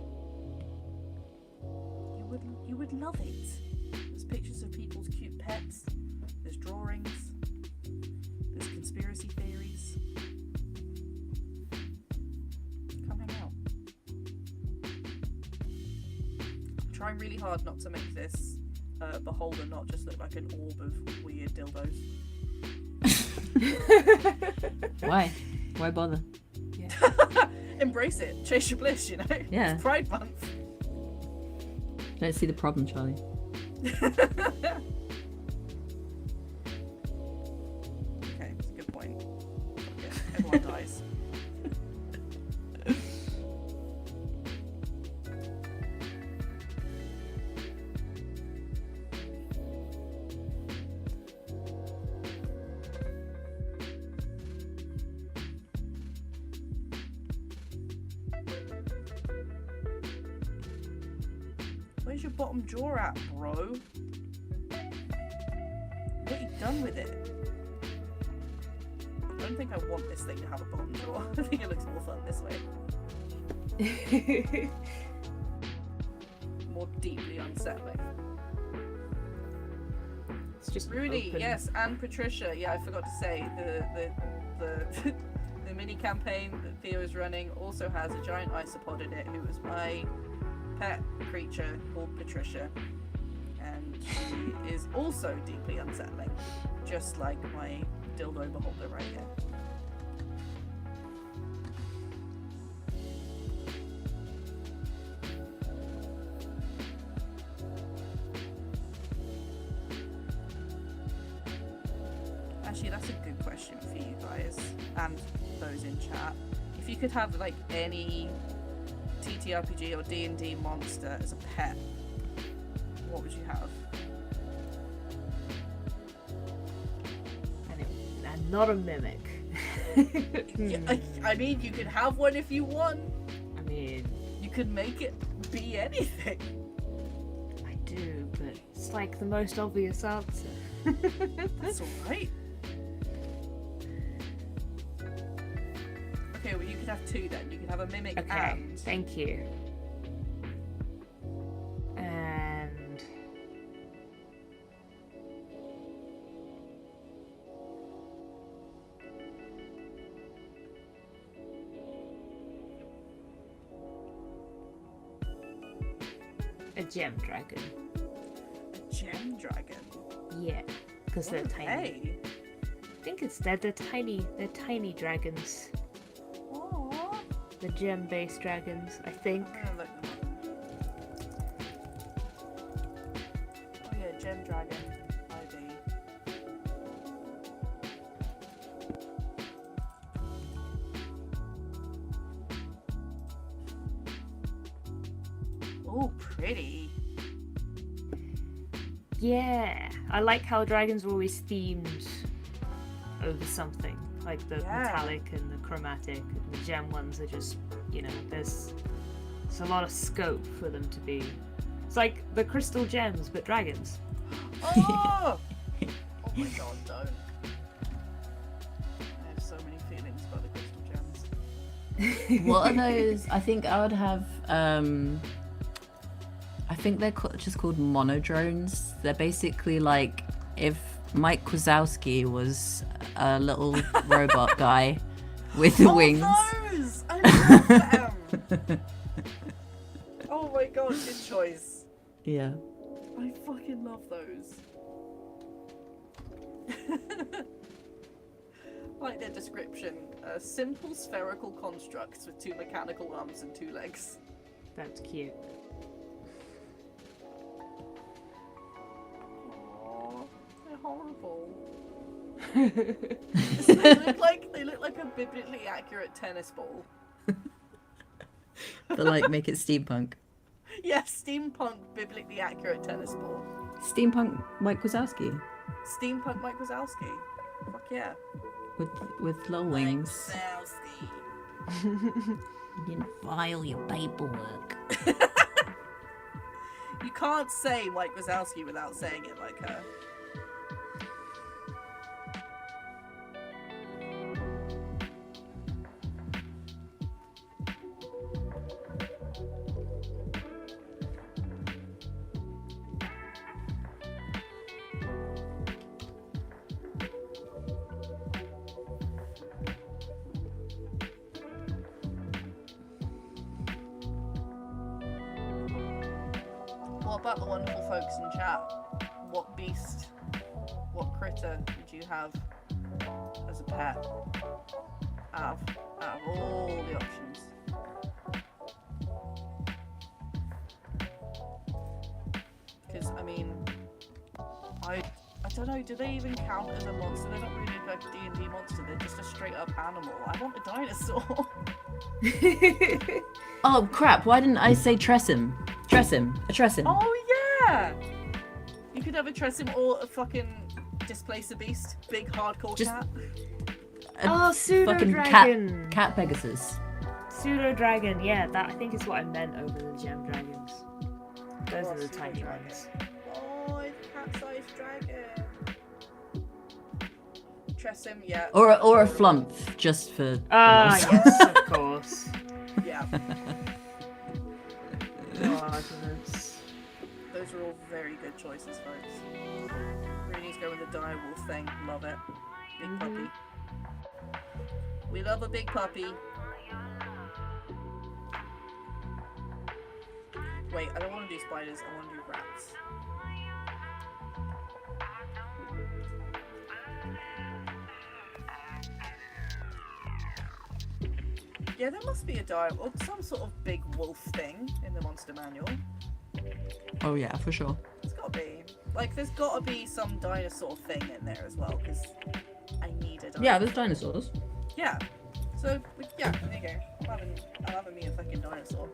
you would love it. There's pictures of people's cute pets. There's drawings. There's conspiracy theories. Come hang out. I'm trying really hard not to make this beholder not just look like an orb of weird dildos. Why? Why bother? Embrace it. Chase your bliss, you know? Yeah. It's Pride Month. Don't see the problem, Charlie. Okay, that's a good point. Okay, everyone dies. Where's your bottom drawer at, bro? What have you done with it? I don't think I want this thing to have a bottom drawer. I think it looks more fun this way. More deeply unsettling. It's just Rudy, open. yes, and Patricia. Yeah, I forgot to say the the mini campaign that Theo is running also has a giant isopod in it, who was my pet creature called Patricia, and she is also deeply unsettling, just like my dildo beholder right here. Actually, that's a good question for you guys and those in chat. If you could have like any TTRPG or D&D monster as a pet, what would you have? And not a mimic. Yeah, I mean, you could have one if you want. I mean, You could make it be anything. I do, but it's like the most obvious answer. That's alright. Okay, well, you could have two then. You could have a mimic Okay, and... thank you. And a gem dragon. a gem dragon. Yeah, because they're tiny. Okay. I think it's they're tiny. They're tiny dragons. Aww. The gem-based dragons, I think. I'm gonna look them up. Oh yeah, gem dragon. ID. Oh, pretty. Yeah, I like how dragons are always themed over something, like the Yeah. metallic and the chromatic, and the gem ones are just, you know, there's a lot of scope for them to be. It's like the crystal gems, but dragons. Oh! Oh my god, don't. I have so many feelings about the crystal gems. What are those? I think I would have. I think they're just called monodrones. They're basically like if Mike Wazowski was a little robot guy with the wings. Those! I love them! Oh my god, good choice. Yeah. I fucking love those. Like their description, simple spherical constructs with two mechanical arms and two legs. That's cute. Aww, they're horrible. they look like a biblically accurate tennis ball. But like make it steampunk. Yeah, steampunk biblically accurate tennis ball. Steampunk Mike Wazowski Steampunk Mike Wazowski. Fuck yeah. with little wings. Wazowski. You didn't file your paperwork. You can't say Mike Wazowski without saying it like her. folks in chat, what beast, what critter would you have as a pet out of all the options? Because, I mean, I don't know, do they even count as a monster? They're not really like a D&D monster, they're just a straight up animal. I want a dinosaur. Oh crap, why didn't I say Tressim? A Tressim. Oh yeah! You could have a Tressim or a fucking Displacer Beast. Big hardcore Just- cat. Oh, pseudo Fucking dragon. cat Pegasus. Pseudo dragon. Yeah, that I think is what I meant over the gem dragons. Those Oh, are the pseudo tiny dragon. ones. Oh, it's a cat-sized dragon. Tressim, yeah. Or a Flump, just for Ah, the yes, of course. Yeah. Goodness. Those are all very good choices, folks. Rooney's going with the direwolf thing. Love it. Big puppy. We love a big puppy. Wait, I don't want to do spiders. I want to do rats. Yeah, there must be a or some sort of big wolf thing in the monster manual. Oh yeah, for sure. There's gotta be. Like, there's gotta be some dinosaur thing in there as well, because I need a dinosaur. Yeah, there's dinosaurs. Yeah. So, yeah, there you go. I'm having me a fucking dinosaur.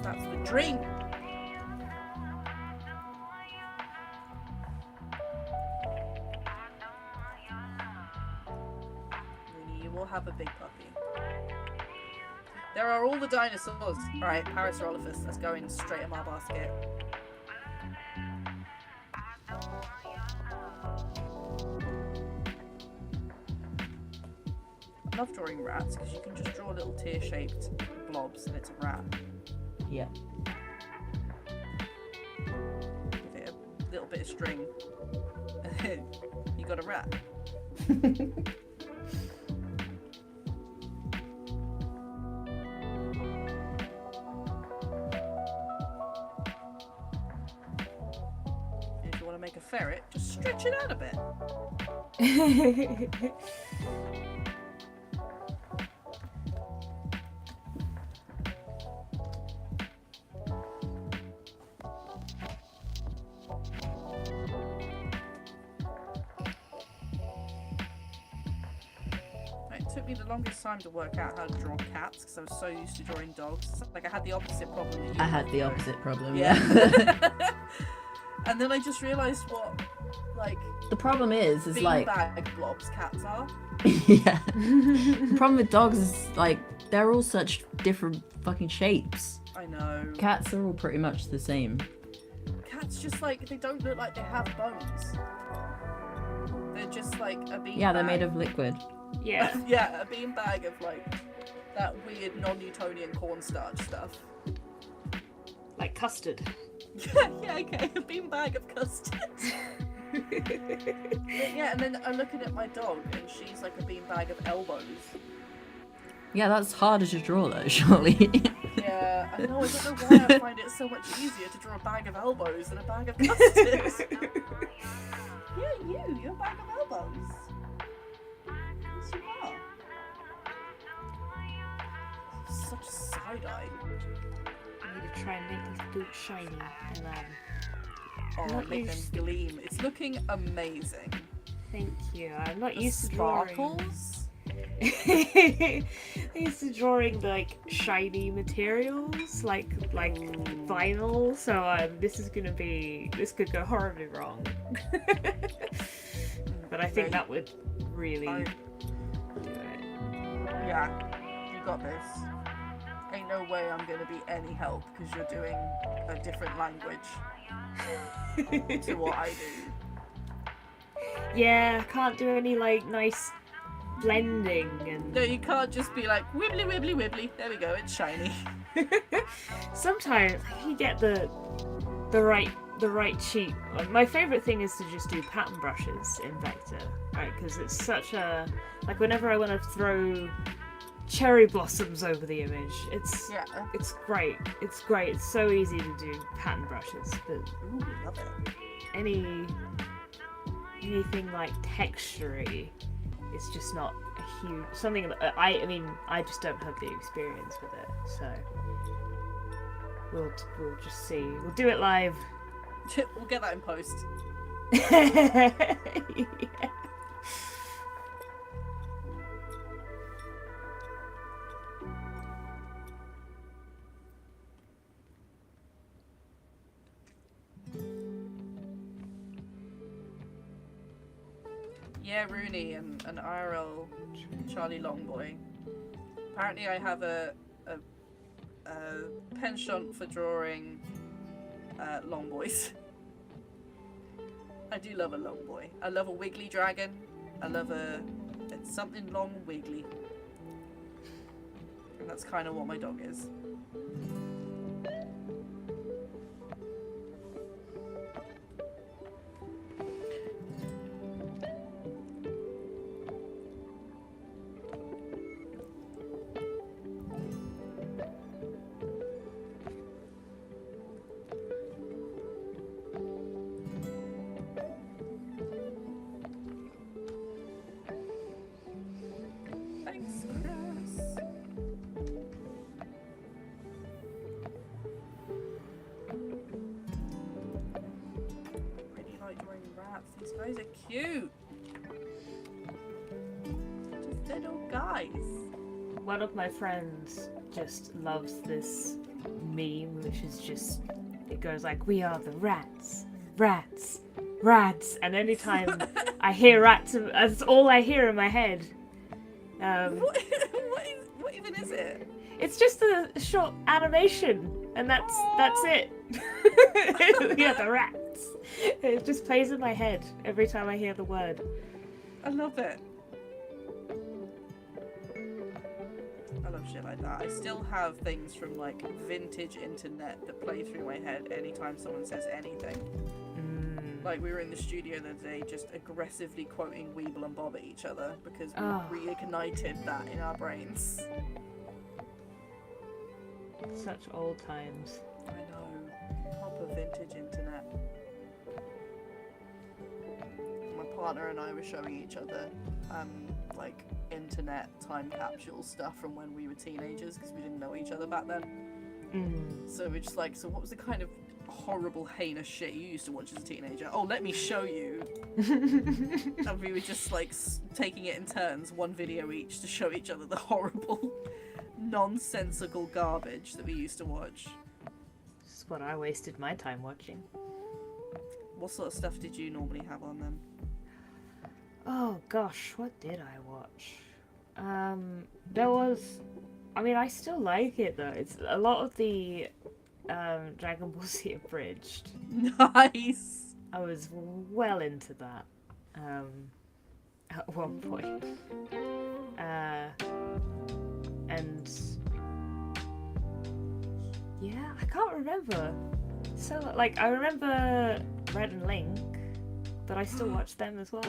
That's the dream! Rooney, you will have a big puppy. There are all the dinosaurs. Alright, Parasaurolophus, let's go in straight in my basket. I love drawing rats because you can just draw little tear-shaped blobs and it's a rat. Yeah. Give it a little bit of string. You got a rat. If you want to make a ferret, just stretch it out a bit. It took me the longest time to work out how to draw cats because I was so used to drawing dogs. Like, I had the opposite problem that you I had the though. opposite problem, Yeah. yeah. And then I just realised what, like, The problem is like, beanbag blobs cats are. yeah. The problem with dogs is like, they're all such different fucking shapes. I know. Cats are all pretty much the same. Cats just, like, they don't look like they have bones. They're just, like, a beanbag. Yeah, they're made of liquid. Yeah. Yeah, a beanbag of, like, that weird non-Newtonian cornstarch stuff. Like custard. Yeah, okay, a beanbag of custard. Yeah, and then I'm looking at my dog, and she's like a beanbag of elbows. Yeah, that's harder to draw though, surely. Yeah, I know, I don't know why I find it so much easier to draw a bag of elbows than a bag of custard. Yeah, you're a bag of elbows. Yes, you are. Such side-eye. I need to try and make these boots shiny and Oh, Not make them used- gleam. It's looking amazing. thank you. I'm not The used to drawing. sparkles. I'm used to drawing like shiny materials, like vinyl. So this could go horribly wrong. But I think that would really I- do it. Yeah, you got this. Ain't no way I'm gonna be any help because you're doing a different language to what I do. Yeah, I can't do any like nice blending and No, you can't just be like wibbly wibbly wibbly. There we go, it's shiny. sometimes you get the right cheat. Like, my favorite thing is to just do pattern brushes in vector, right? Because it's such a, like, whenever I want to throw cherry blossoms over the image. It's Yeah. it's great. It's great. It's so easy to do pattern brushes, but Ooh, love it. anything like textury is just not a huge something that I mean I just don't have the experience with it, so we'll just see. We'll do it live. We'll get that in post. Yeah. Yeah, Rooney and IRL Charlie Longboy. Apparently, I have a penchant for drawing long boys. I do love a long boy. I love a wiggly dragon. I love it's something long and wiggly. And that's kind of what my dog is. Thanks, Chris. Really like drawing rats. These guys are cute. Just little guys. One of my friends just loves this meme, which is just, it goes like, "We are the rats, rats, rats," and anytime I hear rats, that's all I hear in my head. What even is it? It's just a short animation, and that's it. We are the rats. It just plays in my head every time I hear the word. I love it. I love shit like that. I still have things from like vintage internet that play through my head anytime someone says anything. Like we were in the studio the other day just aggressively quoting Weeble and Bob at each other because we reignited that in our brains. Such old times. I know. Proper vintage internet. My partner and I were showing each other like internet time capsule stuff from when we were teenagers because we didn't know each other back then. So we're just like, so what was the kind of horrible, heinous shit you used to watch as a teenager? Oh, let me show you. And we were just like taking it in turns, one video each, to show each other the horrible, nonsensical garbage that we used to watch. This is what I wasted my time watching. What sort of stuff did you normally have on them? Oh gosh, what did I watch? There was, I mean, I still like it though. It's a lot of the Dragon Ball Z abridged. Nice. I was well into that at one point. And yeah, I can't remember. So like I remember Red and Link, but I still watch them as well.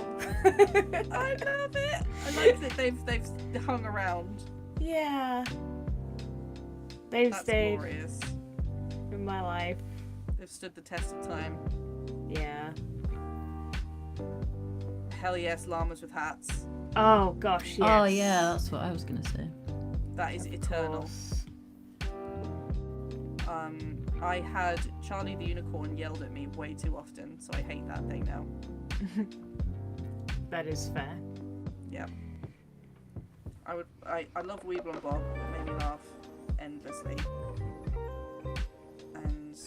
I love it. I like that they've hung around. Yeah. They've That's stayed glorious. in my life. They've stood the test of time. Yeah. Hell yes, llamas with hats. Oh gosh, yes. Oh yeah, that's what I was gonna say. That is Of eternal. course. I had Charlie the Unicorn yelled at me way too often, so I hate that thing now. That is fair. Yeah. I love Weeble and Bob. It made me laugh endlessly. And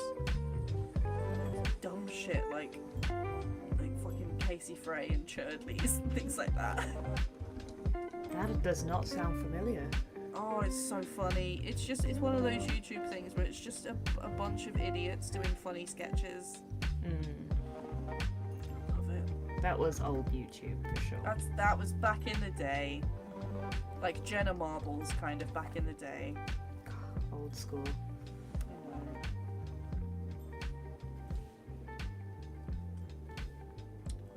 dumb shit like fucking Casey Frey and Churdleys and things like that. That does not sound familiar. Oh, it's so funny. It's one of those YouTube things where it's just a bunch of idiots doing funny sketches. Love it. That was old YouTube for sure. That was back in the day. Like Jenna Marbles kind of back in the day. Old school.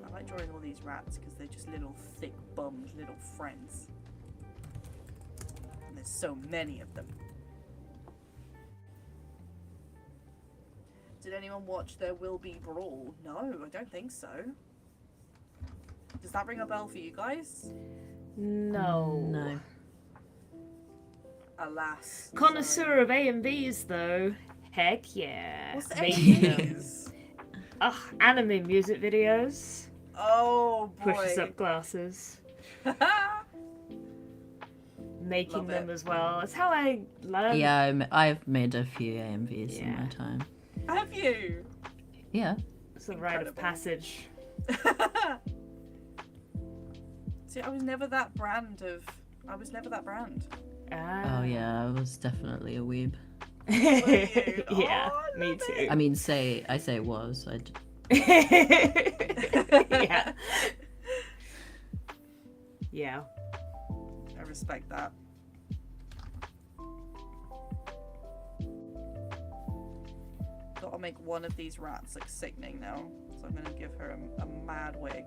I like drawing all these rats because they're just little thick bummed little friends. there's so many of them. Did anyone watch There Will Be Brawl? No, I don't think so. Does that ring a bell for you guys? No. No. Alas. Connoisseur of A&Vs though. Heck yeah. What's Making them. A&Vs? Ugh, anime music videos. Oh boy. Pushes up glasses. Making Love them it. as well. It's how I learned. Yeah, I've made a few AMVs in Yeah. my time. Have you? Yeah. It's a rite of Incredible. passage. See, I was never that brand. Oh yeah, I was definitely a weeb. you? Yeah, Oh, I me love too. it. I mean, I say was. Yeah. Yeah. I respect that. Gotta make one of these rats look sickening now, so I'm gonna give her a mad wig.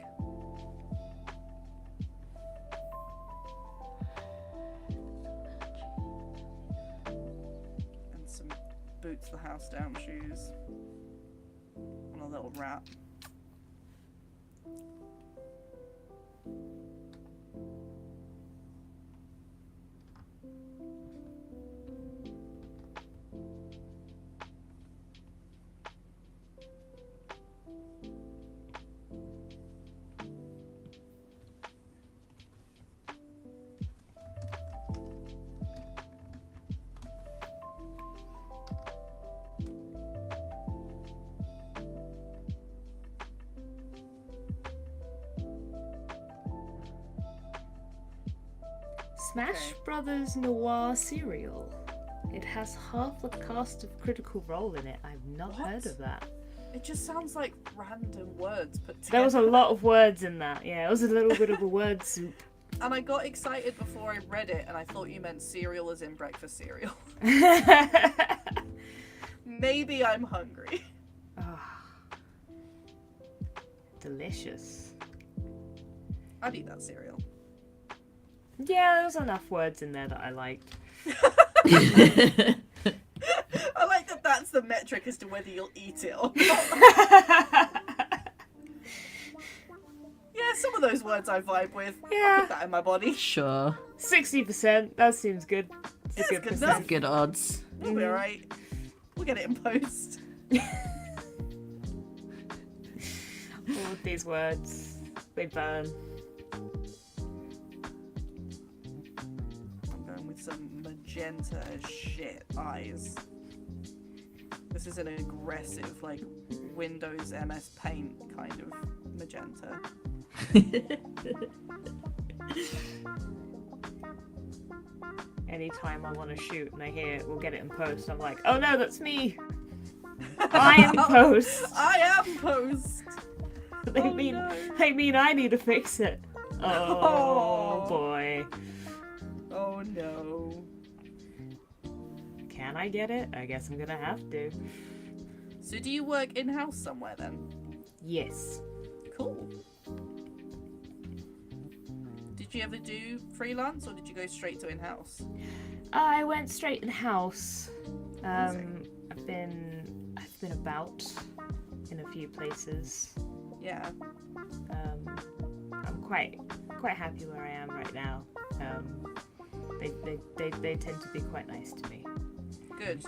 And some boots the house down shoes. And a little rat. Smash Okay. Brothers Noir cereal. It has half the cast of Critical Role in it. I've not What? heard of that. It just sounds like random words put together. There was a lot of words in that. Yeah, it was a little bit of a word soup. And I got excited before I read it, and I thought you meant cereal as in breakfast cereal. Maybe I'm hungry. Ah. Delicious. I'd eat that cereal. Yeah, there was enough words in there that I liked. I like that that's the metric as to whether you'll eat it or not. Yeah, some of those words I vibe with. I'll Yeah. put that in my body. Sure. 60%. That seems good. It's Yeah, a good it's good percent. enough. Good odds. We'll be alright. We'll get it in post. All of these words, they burn. I'm going with some magenta as shit eyes. This is an aggressive, like, Windows MS Paint kind of magenta. Anytime I want to shoot and I hear we'll get it in post, I'm like, oh no, that's me. I am post. I am post. They Oh, mean no. I need to fix it. Oh Oh. boy. Oh no. Can I get it? I guess I'm gonna have to. So do you work in-house somewhere then? Yes. Cool. Did you ever do freelance or did you go straight to in-house? I went straight in house. Amazing. I've been about in a few places. Yeah. I'm quite happy where I am right now. They tend to be quite nice to me. Good.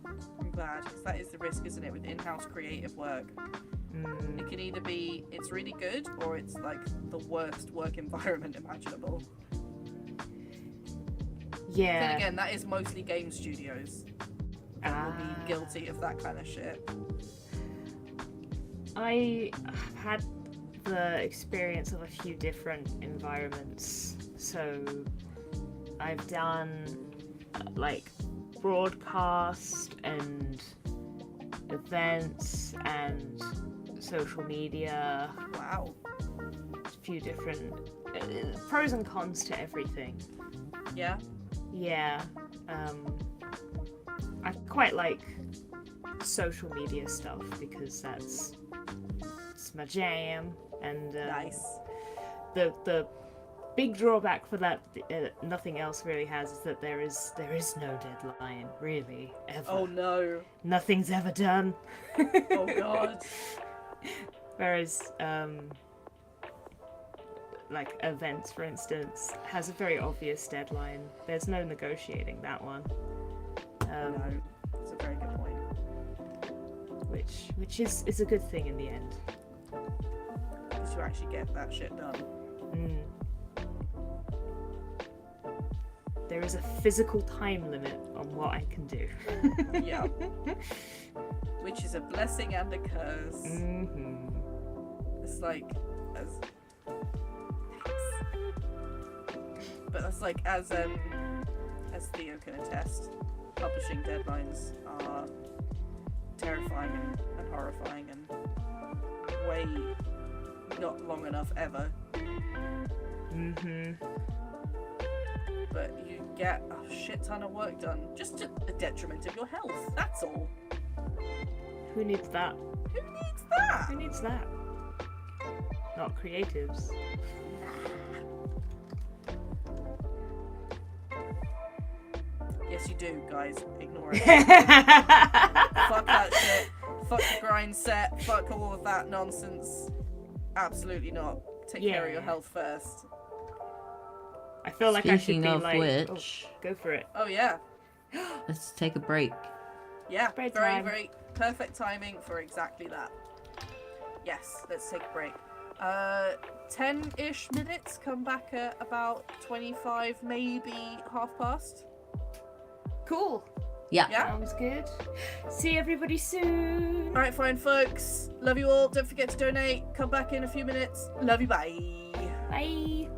I'm glad, because that is the risk, isn't it, with in-house creative work? Mm, It can either be it's really good or it's like the worst work environment imaginable. yeah. Then again, that is mostly game studios that will be guilty of that kind of shit. I have had the experience of a few different environments. So I've done like broadcast and events and social media, Wow. a few different pros and cons to everything. Yeah. Yeah. I quite like social media stuff because it's my jam, and Nice. the big drawback for that nothing else really has is that there is no deadline, really, ever. Oh no. Nothing's ever done. Oh god. Whereas, like events, for instance, has a very obvious deadline. There's no negotiating that one. No, it's a very good point. Which is a good thing in the end. Because you actually get that shit done. There is a physical time limit on what I can do. Yeah. Which is a blessing and a curse. Mm-hmm. It's like, as... But that's like, as Theo can attest, publishing deadlines are terrifying and horrifying and way not long enough ever. Mm-hmm. But you get a shit ton of work done, just to the detriment of your health, that's all. Who needs that? Who needs that? Who needs that? Not creatives. Yes, you do, guys. Ignore it. Fuck that shit. Fuck the grind set. Fuck all of that nonsense. Absolutely not. Take care of your health first. I feel like I should Speaking be of like, which, go for it. Oh yeah. let's take a break. Yeah, Break very, time. very perfect timing for exactly that. Yes, let's take a break. 10-ish minutes, come back at about 25, maybe half past. Cool. Yeah. Yeah? Sounds good. See everybody soon. Alright, fine folks. Love you all. Don't forget to donate. Come back in a few minutes. Love you, bye. Bye.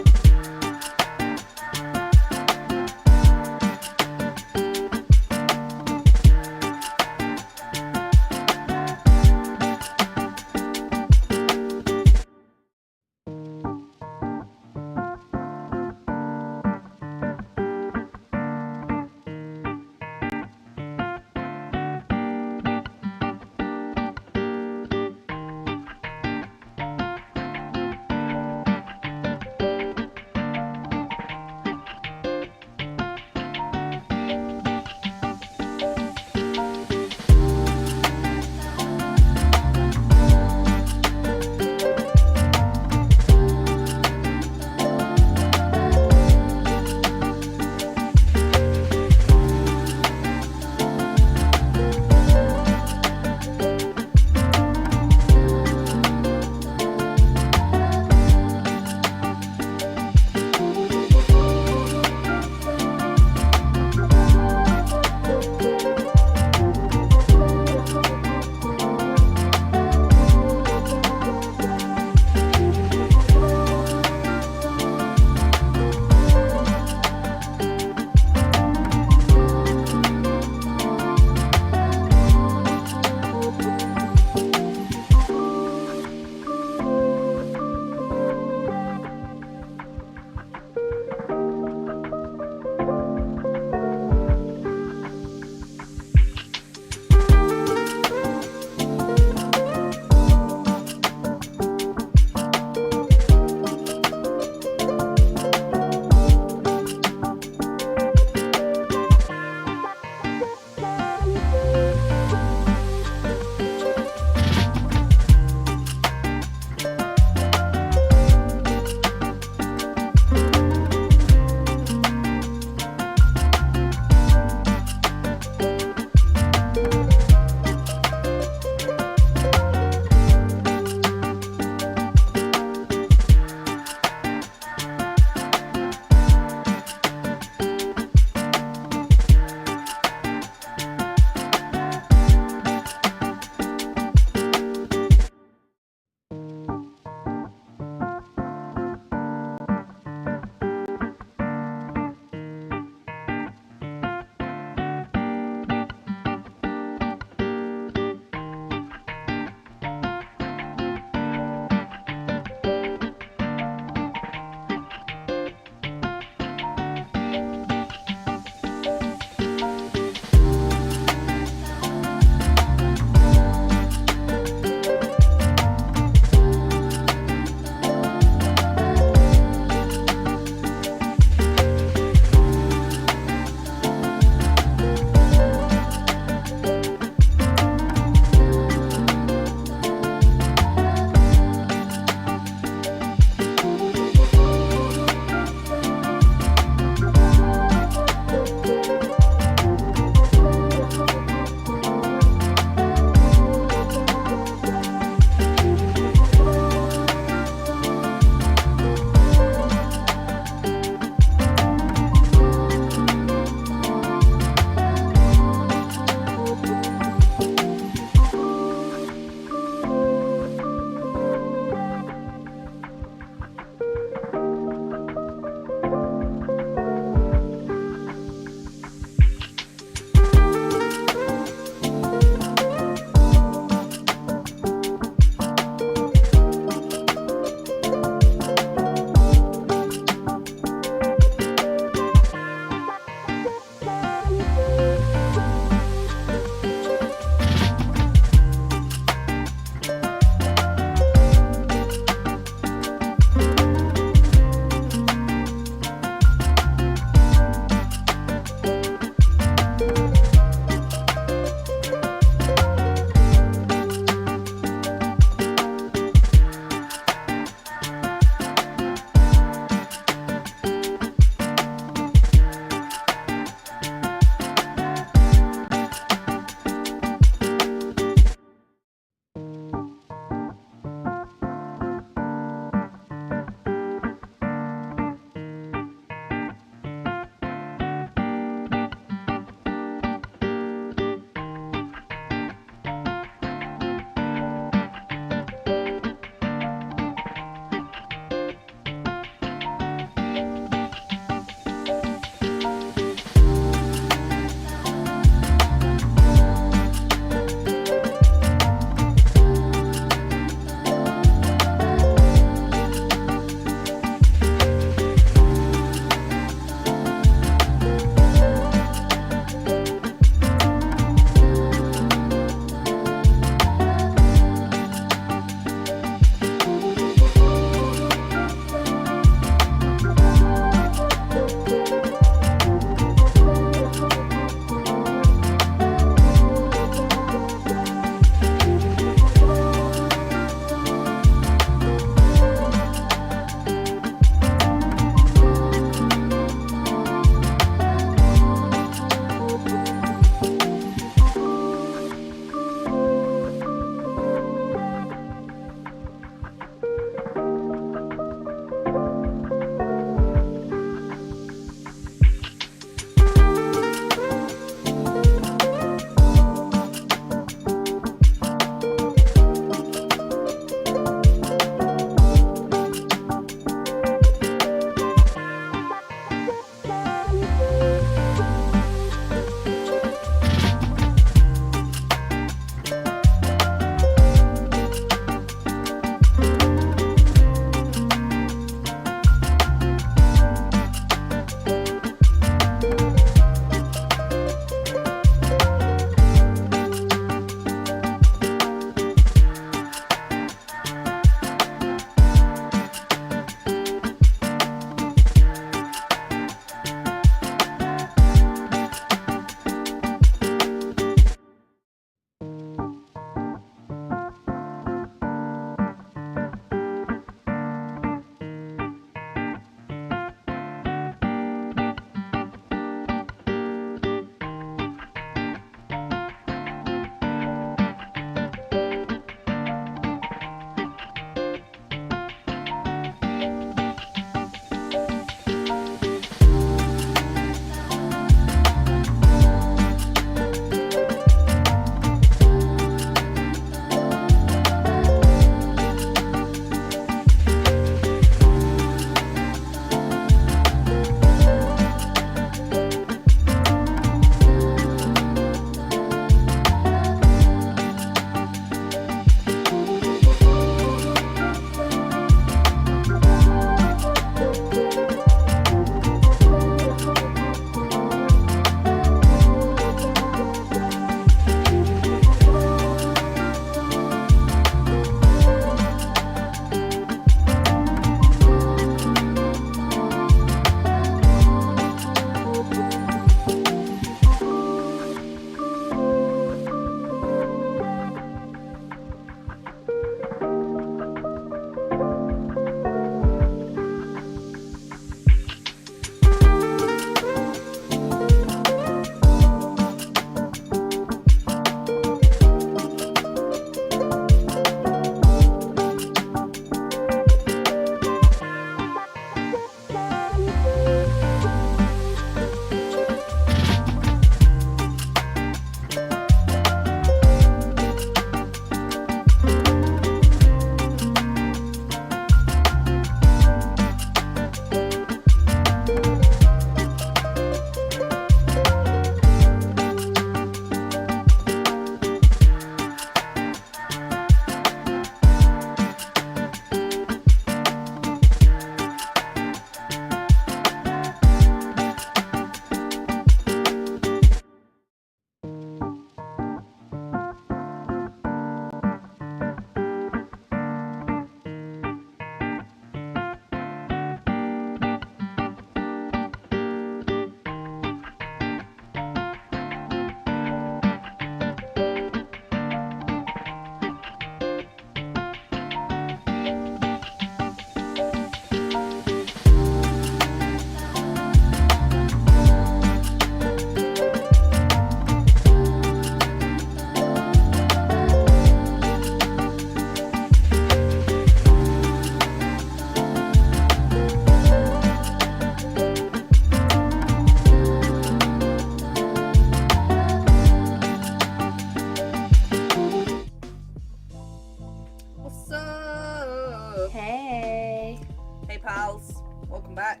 welcome back.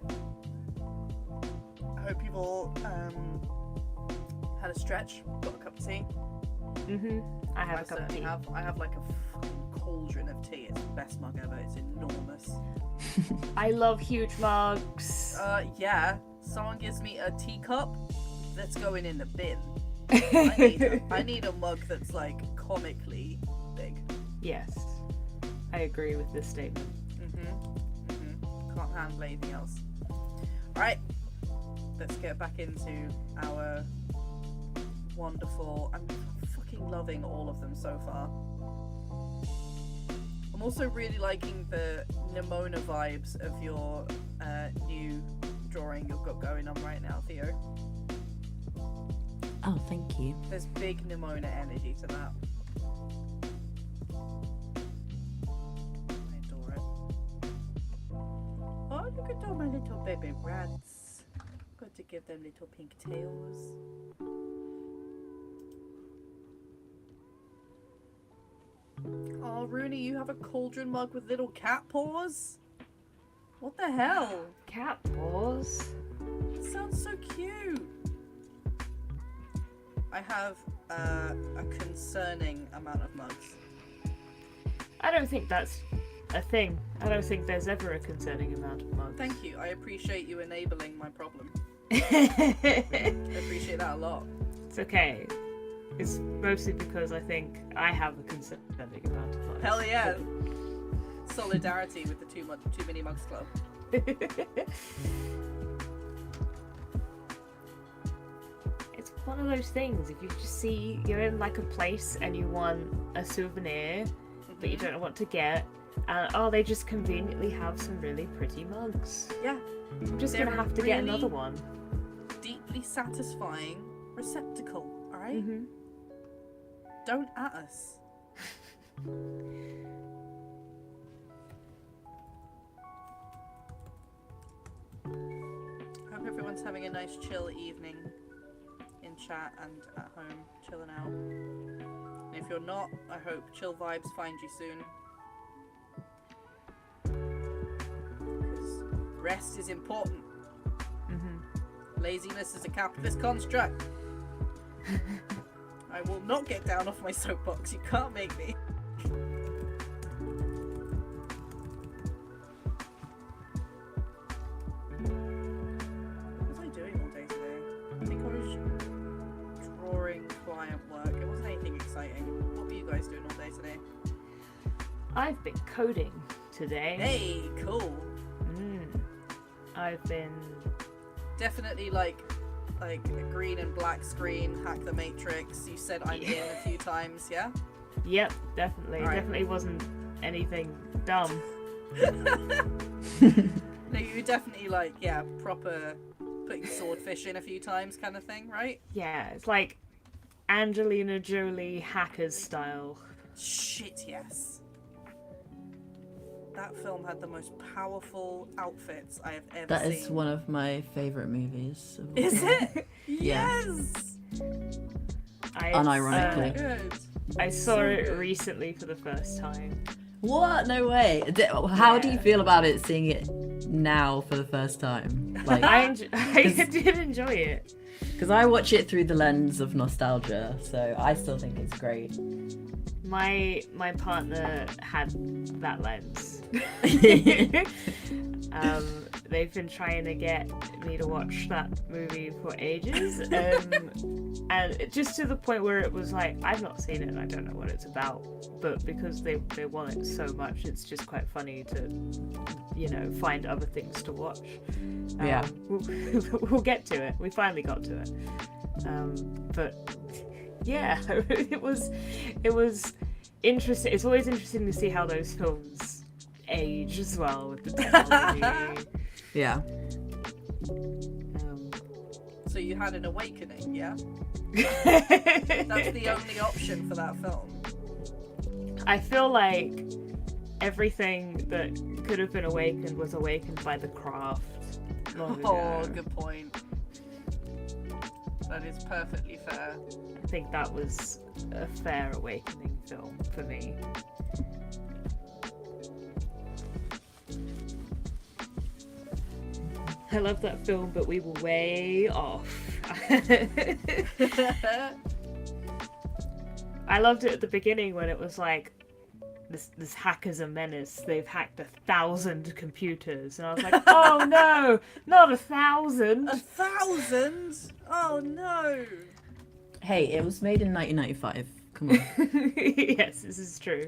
I hope you've all had a stretch, got a cup of tea. I have a cup of tea. I have like a fucking cauldron of tea. It's the best mug ever. It's enormous. I love huge mugs. Yeah. Someone gives me a teacup that's going in the bin. I need a mug that's like comically big. Yes, I agree with this statement. Can't handle anything else. Alright, let's get back into our wonderful... I'm fucking loving all of them so far. I'm also really liking the Nimona vibes of your new drawing you've got going on right now, Theo. Oh, thank you. There's big Nimona energy to that. I adore it. Oh, look at all my little baby rats. Got to give them little pink tails. Oh, Rooney, you have a cauldron mug with little cat paws? What the hell? Cat paws? It sounds so cute. I have a concerning amount of mugs. I don't think that's a thing. I don't think there's ever a concerning amount of mugs. Thank you. I appreciate you enabling my problem. I appreciate that a lot. It's okay. It's mostly because I think I have a concerning amount of mugs. Hell yeah. Solidarity with the Too Many Mugs Club. It's one of those things, if you just see you're in like a place and you want a souvenir but you don't know what to get, and they just conveniently have some really pretty mugs. Yeah. I'm just They're gonna have to really get another one. Deeply satisfying receptacle, alright? Don't at us. Hope everyone's having a nice chill evening in chat and at home, chilling out. And if you're not, I hope chill vibes find you soon. Because rest is important. Laziness is a capitalist construct. I will not get down off my soapbox. You can't make me. What was I doing all day today? I think I was drawing client work. It wasn't anything exciting. What were you guys doing all day today? I've been coding today. Hey, cool. I've been Definitely like a green and black screen, hack the matrix. You said I'm in a few times, yeah? Yep, definitely. Right. Definitely wasn't anything dumb. No, you were definitely like, yeah, proper putting swordfish in a few times kind of thing, right? Yeah, it's like Angelina Jolie hackers style. Shit, yes. That film had the most powerful outfits I have ever That seen. is one of my favourite movies. Of all Is time. it? Yeah. Yes! Unironically. Good. I saw So it good. recently for the first time. What? No way. How do you Yeah. feel about it seeing it now for the first time? Like, I did enjoy it. because I watch it through the lens of nostalgia, so I still think it's great. My partner had that lens. They've been trying to get me to watch that movie for ages, and just to the point where it was like, I've not seen it and I don't know what it's about, but because they want it so much, it's just quite funny to, find other things to watch. Yeah. We'll get to it. We finally got to it. But yeah, it was interesting. It's always interesting to see how those films age as well with the technology. Yeah. So you had an awakening, yeah? That's the only option for that film. I feel like everything that could have been awakened was awakened by The Craft long ago. Oh, good point. That is perfectly fair. I think that was a fair awakening film for me. I love that film, but we were way off. I loved it at the beginning when it was like, this hacker's a menace. They've hacked 1,000 computers. And I was like, oh no, not 1,000. 1,000? Oh no. Hey, it was made in 1995. Come on. Yes, this is true.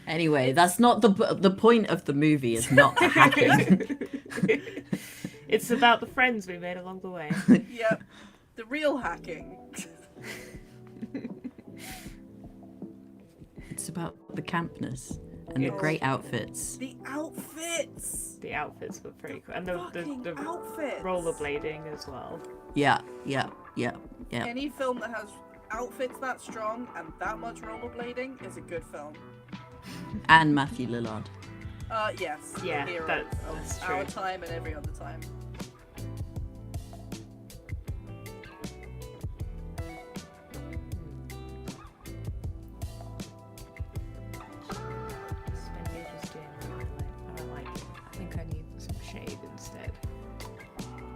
Anyway, that's not the point of the movie. Is not the hacking. It's about the friends we made along the way. Yep. The real hacking. It's about the campness and the great outfits. The outfits. The outfits were pretty cool. And the outfits. rollerblading as well. Yeah. Any film that has outfits that strong and that much rollerblading is a good film. And Matthew Lillard. Yes. Yeah, hero that's of true. our time and every other time. Spend ages doing a highlight. I don't like it. I think I need some shade instead.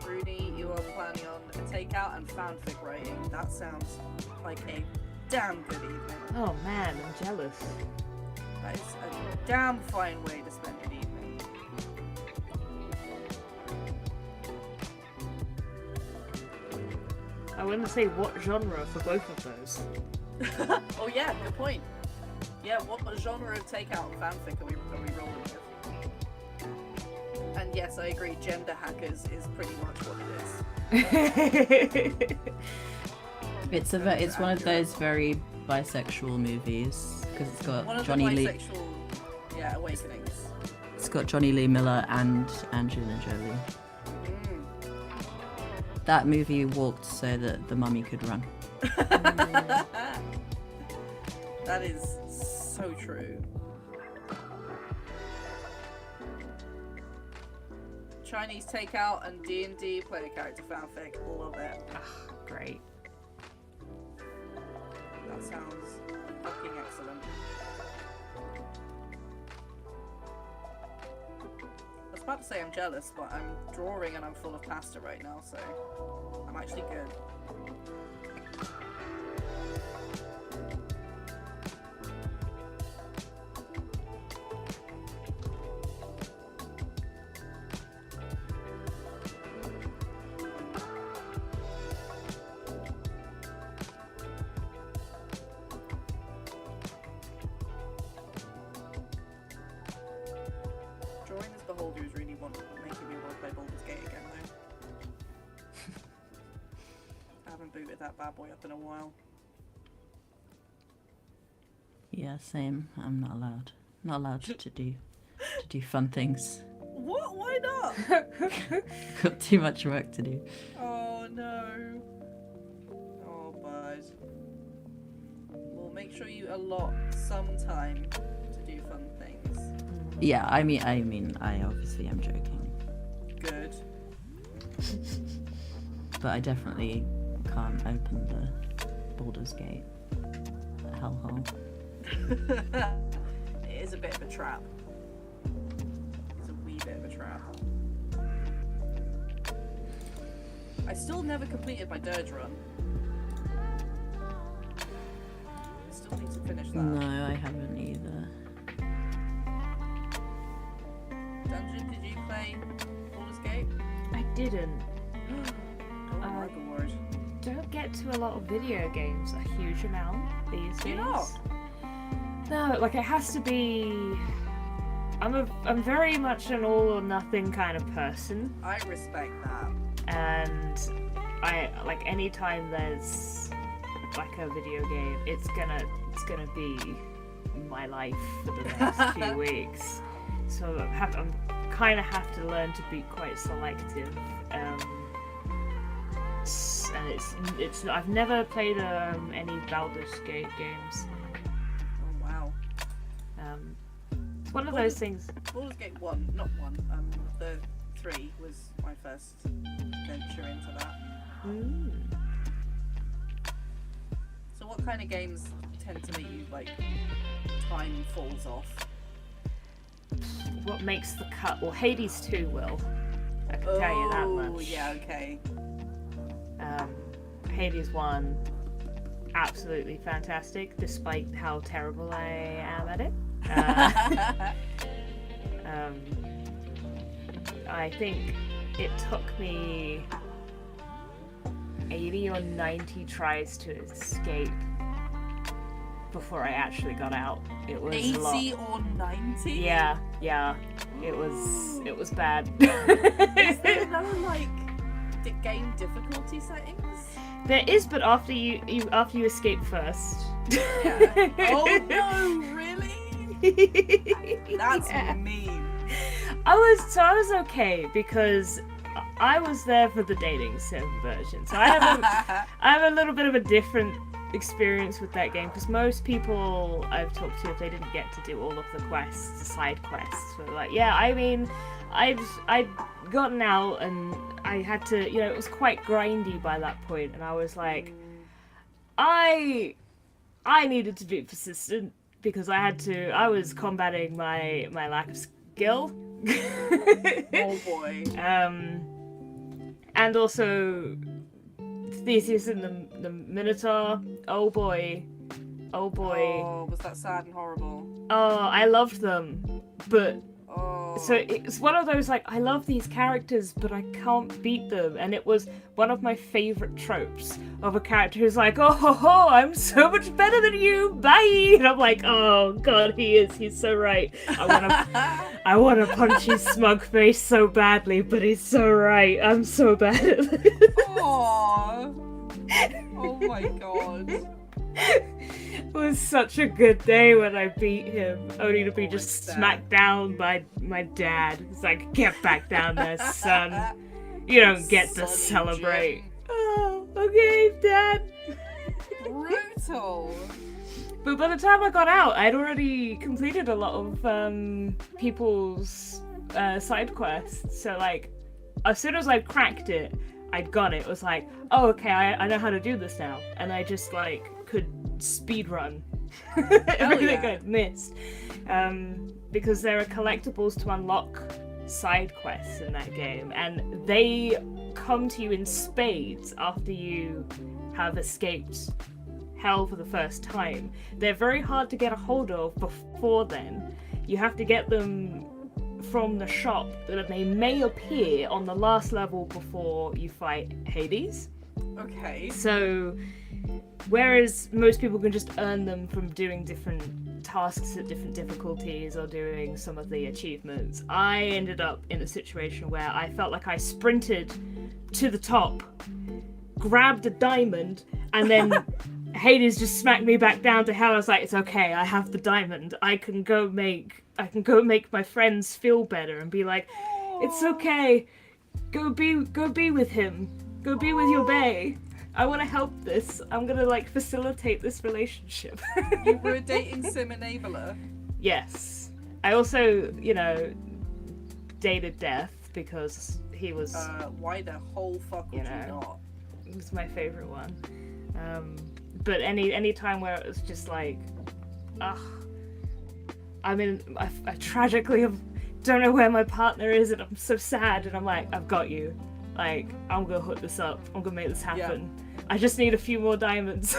Rooney, you are planning on a takeout and fanfic writing. That sounds like a damn good evening. Oh man, I'm jealous. That is a damn fine way to spend an evening. I want to say what genre for both of those. Oh yeah, good point. Yeah, what genre of takeout and fanfic are we rolling with? And yes, I agree, gender hackers is pretty much what it is. It's one of those very bisexual movies because it's got One of Johnny the Lee. bisexual, awakenings. It's got Johnny Lee Miller and Angelina Jolie. That movie walked so that the mummy could run. That is so true. Chinese takeout and D&D player character fanfic, love it. Great. That sounds fucking excellent. I was about to say I'm jealous, but I'm drawing and I'm full of pasta right now, so I'm actually good. Drawing this beholder is really making me want to play Baldur's Gate again, though. I haven't booted that bad boy up in a while. Yeah, same. I'm not allowed. Not allowed to do fun things. What? Why not? Got too much work to do. Oh no. Oh, bud. Well, make sure you allot some time to do fun things. Yeah, I mean, I obviously am joking, Good. but I definitely can't open the Baldur's Gate hellhole. It is a bit of a trap. It's a wee bit of a trap. I still never completed my Dirge run. I still need to finish that. No, I haven't either. Dungeon, did you play Baldur's Gate? I didn't. Oh my god. Don't get to a lot of video games a huge amount these days. Do you not? No, like it has to be. I'm very much an all or nothing kind of person, I respect that. and I like anytime there's like a video game, it's gonna be my life for the next few weeks. So I'm kind of have to learn to be quite selective. And it's I've never played any Baldur's Gate games. Oh wow. It's one of those things. Baldur's Gate 1, not 1, the 3 was my first venture into that. So what kind of games tend to make you, like, time falls off? What makes the cut? Well, Hades 2 will. I can tell you that yeah, okay. Hades 1, absolutely fantastic, despite how terrible I am at it. I think it took me 80 or 90 tries to escape before I actually got out. It was 80 a lot. or 90? Yeah. It was bad. Is there no, like, game difficulty settings? There is, but after you escape first. Yeah. Oh no, really? That's mean. I was okay because I was there for the dating sim version, so I have a little bit of a different experience with that game, because most people I've talked to, if they didn't get to do all of the quests, the side quests, were like, yeah, I mean, I'd gotten out and I had to, it was quite grindy by that point, and I was like, I needed to be persistent because I was combating my lack of skill. Oh boy. And also Theseus and the Minotaur. Oh boy. Oh, was that sad and horrible? Oh, I loved them, but Oh. so it's one of those, like, I love these characters, but I can't beat them, and it was one of my favorite tropes of a character who's like, oh ho ho, I'm so much better than you, bye, and I'm like, oh god, he's so right. I wanna punch his smug face so badly, but he's so right. I'm so bad at it. Aww. Oh my god. It was such a good day when I beat him, only to be just smacked down by my dad. It's like, get back down there, son. You don't get to celebrate. Jim. Oh, okay, Dad. Brutal. But by the time I got out, I'd already completed a lot of people's side quests. So, like, as soon as I cracked it, I'd got it. It was like, oh, okay, I know how to do this now. And I just, like, could speedrun everything I'd missed. Because there are collectibles to unlock side quests in that game, and they come to you in spades after you have escaped hell for the first time. They're very hard to get a hold of before then. You have to get them from the shop, that they may appear on the last level before you fight Hades. Okay. So, whereas most people can just earn them from doing different tasks at different difficulties or doing some of the achievements, I ended up in a situation where I felt like I sprinted to the top, grabbed a diamond, and then Hades just smacked me back down to hell. I was like, it's okay, I have the diamond. I can go make my friends feel better and be like, it's okay. Go be with him. Go be with your bae. I want to help this. I'm gonna, like, facilitate this relationship. You were a dating sim enabler. Yes. I also, dated Death because he was. Why the whole fuck would you not? He was my favorite one. But any time where it was just like, I tragically don't know where my partner is, and I'm so sad, and I'm like, I've got you. Like, I'm gonna hook this up. I'm gonna make this happen. Yeah. I just need a few more diamonds.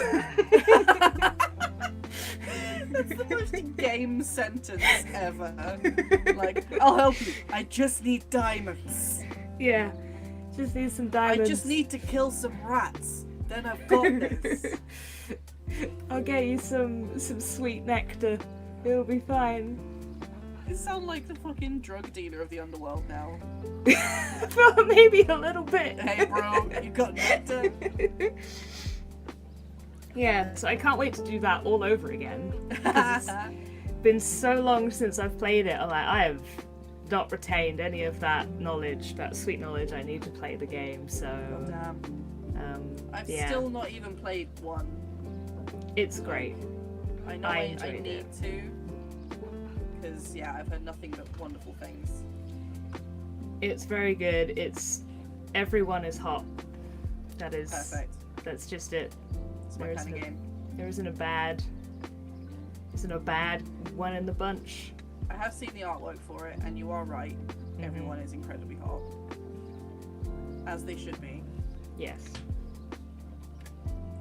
That's the most game sentence ever. Like, I'll help you. I just need diamonds. Yeah, just need some diamonds. I just need to kill some rats. Then I've got this. I'll get you some sweet nectar. It'll be fine. You sound like the fucking drug dealer of the underworld now. Well, maybe a little bit. Hey bro, you got nectar? Yeah, so I can't wait to do that all over again. It's been so long since I've played it. I have not retained any of that knowledge, that sweet knowledge I need to play the game, so... I've still not even played one. It's great. I know I need to. Because, I've heard nothing but wonderful things. It's very good. Everyone is hot. That is... Perfect. That's just it. It's my kind of game. There isn't a bad one in the bunch. I have seen the artwork for it, and you are right. Mm-hmm. Everyone is incredibly hot. as they should be. Yes.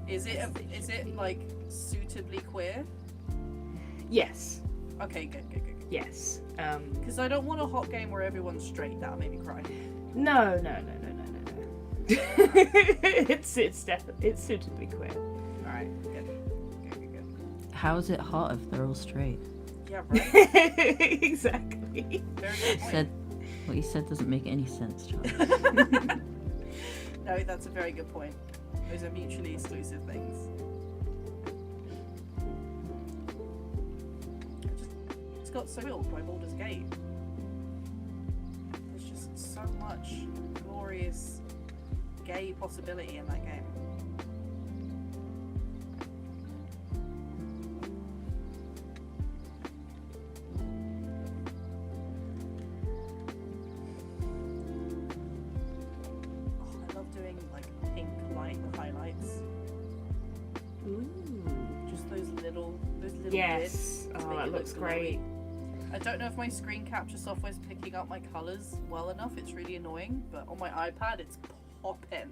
Is it like suitably queer? Yes. Okay, good. Yes. Because I don't want a hot game where everyone's straight. That'll make me cry. No. It's suitably queer. All right, good. How is it hot if they're all straight? Yeah, right. Exactly. Very good point. What you said doesn't make any sense, Charlie. No, that's a very good point. Those are mutually exclusive things. It's got so real by Baldur's Gate. There's just so much glorious gay possibility in that game. I love doing like pink light highlights. Ooh. Just those little Yes. bits to Oh, make that it look looks great. glowy. I don't know if my screen capture software is picking up my colours well enough. It's really annoying, but on my iPad it's popping.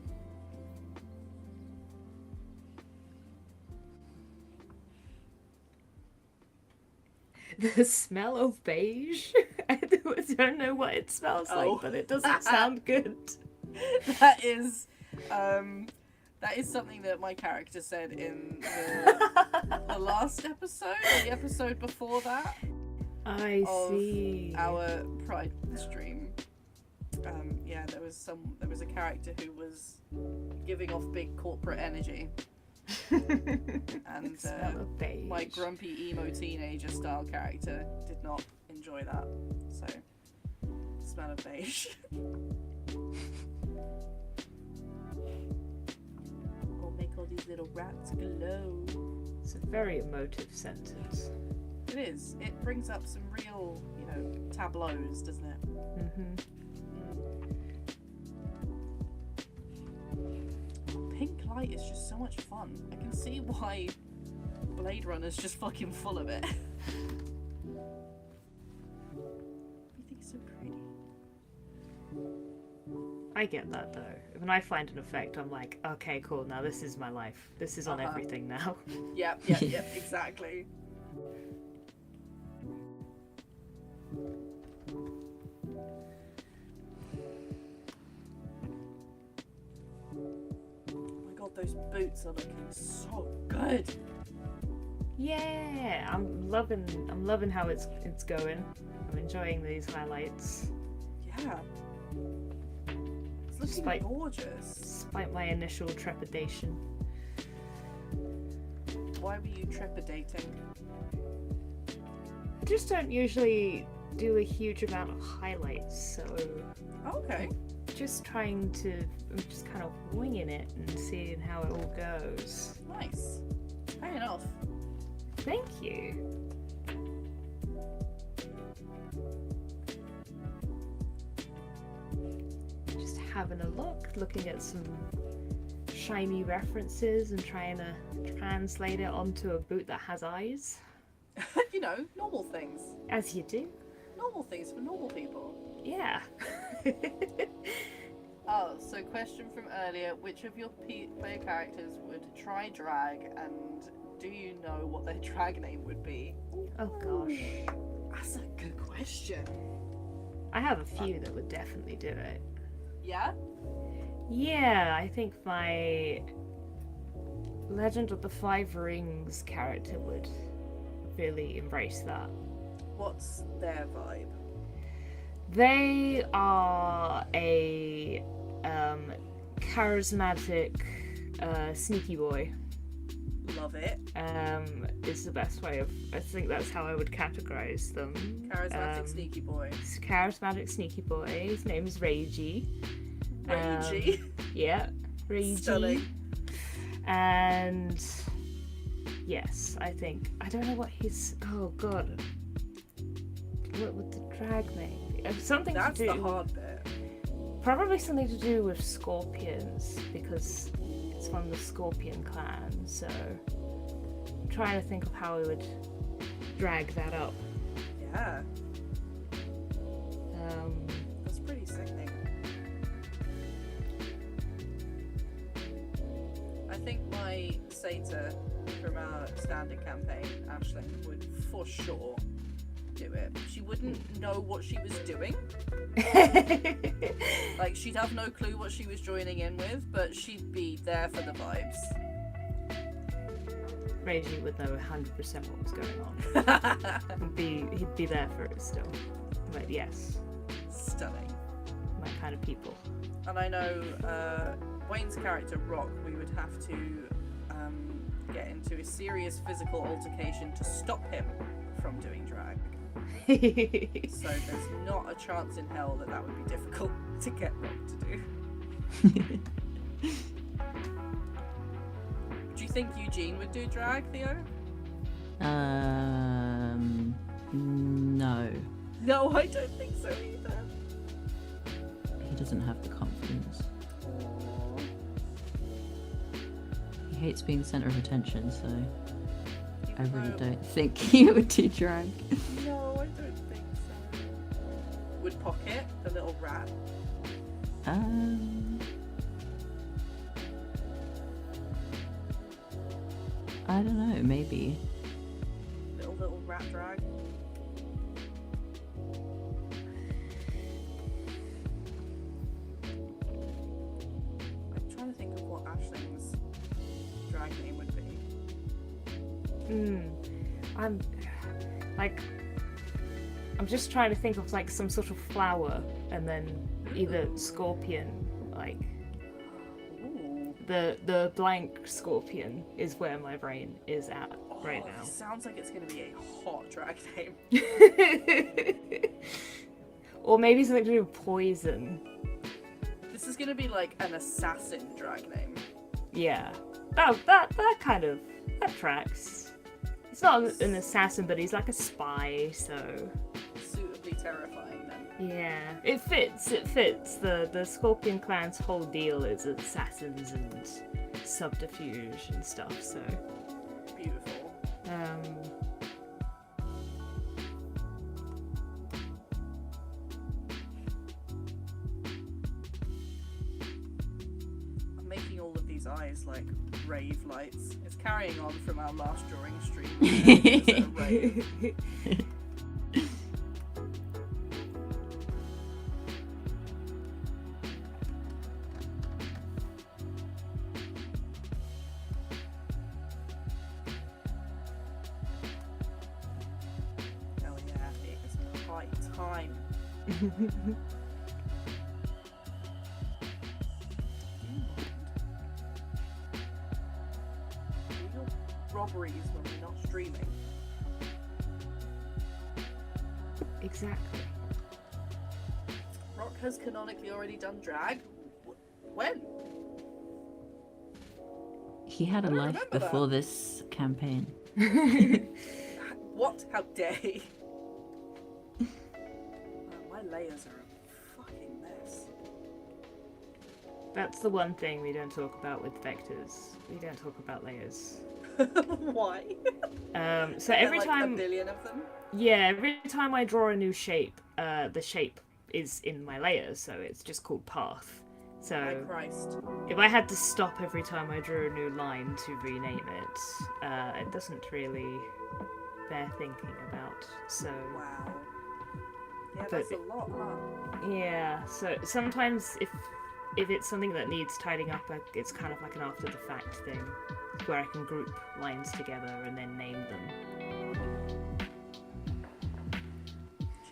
The smell of beige. I don't know what it smells like, but it doesn't sound good. That is something that my character said in the last episode, the episode before that. I Of see. our Pride stream. Yeah, there was a character who was giving off big corporate energy, and Smell of beige. my grumpy emo teenager style character did not enjoy that. So, smell of beige. Or make all these little rats glow. It's a very emotive sentence. It is. It brings up some real, tableaus, doesn't it? Mm-hmm. Pink light is just so much fun. I can see why Blade Runner's just fucking full of it. Everything's so pretty. I get that though. When I find an effect, I'm like, okay, cool. Now this is my life. This is on everything now. Yep, exactly. Oh my god, those boots are looking so good. Yeah, I'm loving how it's going. I'm enjoying these highlights. Yeah. It's looking Despite- gorgeous. Despite my initial trepidation. Why were you trepidating? I just don't usually do a huge amount of highlights, so Okay. I'm just kind of winging it and seeing how it all goes. Nice. Fair enough. Thank you. Just having a look, looking at some shiny references and trying to translate it onto a boot that has eyes. Normal things. As you do. Normal things for normal people. Yeah. Oh, so question from earlier. Which of your player characters would try drag, and do you know what their drag name would be? Oh gosh. That's a good question. I have a few that would definitely do it. Yeah? Yeah, I think my Legend of the Five Rings character would really embrace that. What's their vibe? They are a charismatic sneaky boy. Love it. Is the best way of. I think that's how I would categorize them. Charismatic sneaky boy. Charismatic sneaky boy. His name is Reiji. Ragey. Yeah, Reiji. Stunning. And yes, I don't know what his. Oh god. What would the drag name be? Something That's to do. the hard bit. Probably something to do with scorpions because it's from the Scorpion clan. So I'm trying to think of how I would drag that up. Yeah. That's pretty sickening. think my satyr from our standard campaign, Aisling, would for sure do it. She wouldn't know what she was doing. Like, she'd have no clue what she was joining in with, but she'd be there for the vibes. Reggie would know 100% what was going on. He'd be there for it still. But yes, Stunning. my kind of people. And I know Wayne's character, Rock, we would have to get into a serious physical altercation to stop him from doing drag. So there's not a chance in hell that would be difficult to get Rock to do. Do you think Eugene would do drag, Theo? No. No, I don't think so either. He doesn't have the confidence. He hates being center of attention, so I really don't think he would do drag. No, I don't think so. Would Pocket, the little rat? I don't know, maybe. Little rat drag? I'm trying to think of what Aisling's drag name would be. I'm just trying to think of like some sort of flower, and then either scorpion, like Ooh. the blank scorpion is where my brain is at right now. Sounds like it's going to be a hot drag name. Or maybe something to do with poison. This is going to be like an assassin drag name. Yeah, that kind of tracks. It's not an assassin, but he's like a spy, so Suitably terrifying then. yeah, it fits. The Scorpion clan's whole deal is assassins and subterfuge and stuff, so Beautiful. I'm making all of these eyes like rave lights. It's carrying on from our last drawing stream. It's a rave. Hell yeah, it is high time. Real robberies when we're not streaming. exactly. Rock has canonically already done drag. When? He had a I don't life remember before that. this campaign. What? How dare he? My layers are a fucking mess. That's the one thing we don't talk about with vectors. We don't talk about layers. Why? So Are there, every like, time, a billion of them. yeah, every time I draw a new shape, the shape is in my layer, so it's just called path. My So Christ. if I had to stop every time I drew a new line to rename it, it doesn't really bear thinking about. So Wow. Yeah, But- that's a lot, huh? yeah, so sometimes if it's something that needs tidying up, it's kind of like an after the fact thing, where I can group lines together and then name them.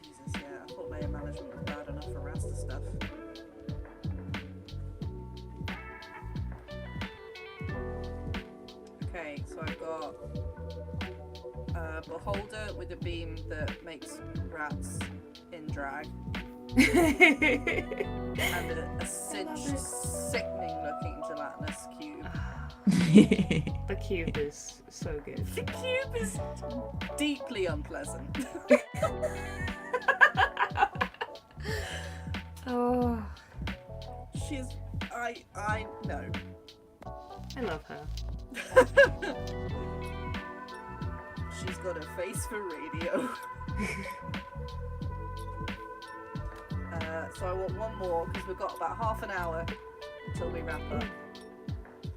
Jesus, yeah, I thought layer management was bad enough for raster stuff. Okay, so I've got a beholder with a beam that makes rats in drag, and a cinched, sickening looking gelatinous cube. The cube is so good. The cube is deeply unpleasant. Oh, She's. I know. I love her. She's got a face for radio. So I want one more because we've got about half an hour until we wrap up.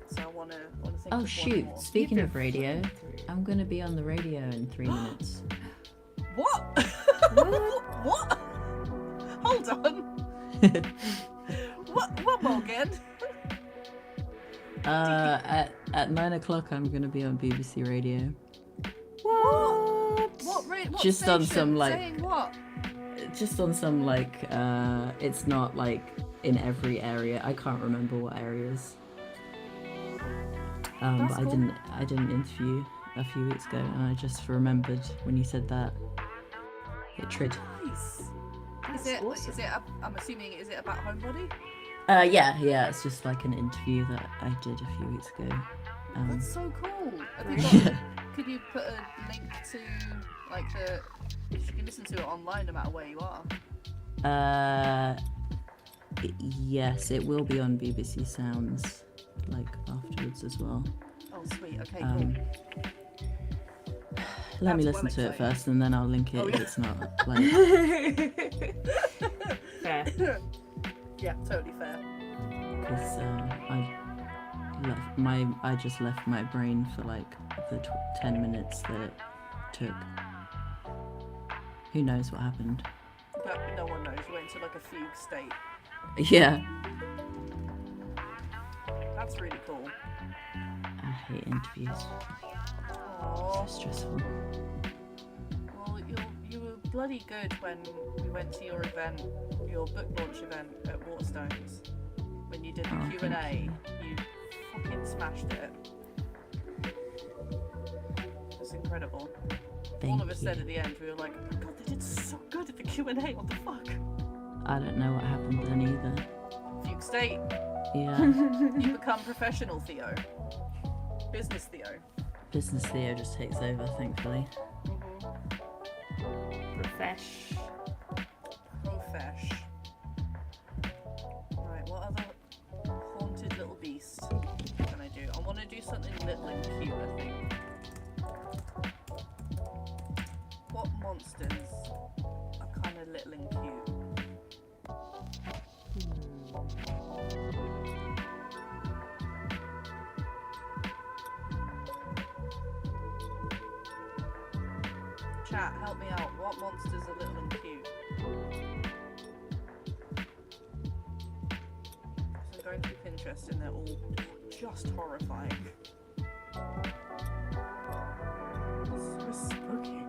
so I want to think Oh of one shoot! more. Speaking You've of been radio, flying through. I'm gonna be on the radio in 3 minutes. What? What? What? Hold on. What more again? At 9 o'clock, I'm gonna be on BBC Radio. What? What Just on station? some, like- Saying what? Just on some like, it's not like in every area. I can't remember what areas. That's But cool. I didn't interview a few weeks ago, and I just remembered when you said that. It triggered. Nice. That's Is it? awesome. Is it? I'm assuming. Is it about Homebody? Yeah, it's just like an interview that I did a few weeks ago. That's so cool. Have you Yeah. could you put a link to like the? You can listen to it online no matter where you are. Yes, it will be on BBC Sounds, like afterwards as well. Oh sweet. Okay. Um, Cool. Let me That's listen well to it exciting. first, and then I'll link it Oh, if yeah. it's not like. Fair. Yeah. Totally fair. Because I just left my brain for like the 10 minutes that it took. Who knows what happened? But no one knows. You went into like a fugue state. Yeah, That's really cool. I hate interviews. Aww. So stressful. Well, you were bloody good when we went to your event, your book launch event at Waterstones. When you did the Oh, Q&A, thank you fucking smashed it. It was incredible. Thank All of us you. said at the end, we were like, oh my god, they did so good at the Q&A, what the fuck? I don't know what happened then either. Fugue state, Yeah, you become professional Theo. Business Theo. business Theo just takes over, thankfully. Profesh. Profesh. Right, what other haunted little beast can I do? I want to do something little and cute, I think. What monsters are kind of little and cute? Chat, help me out. What monsters are little and cute? So I'm going through Pinterest and they're all just horrifying. So spooky.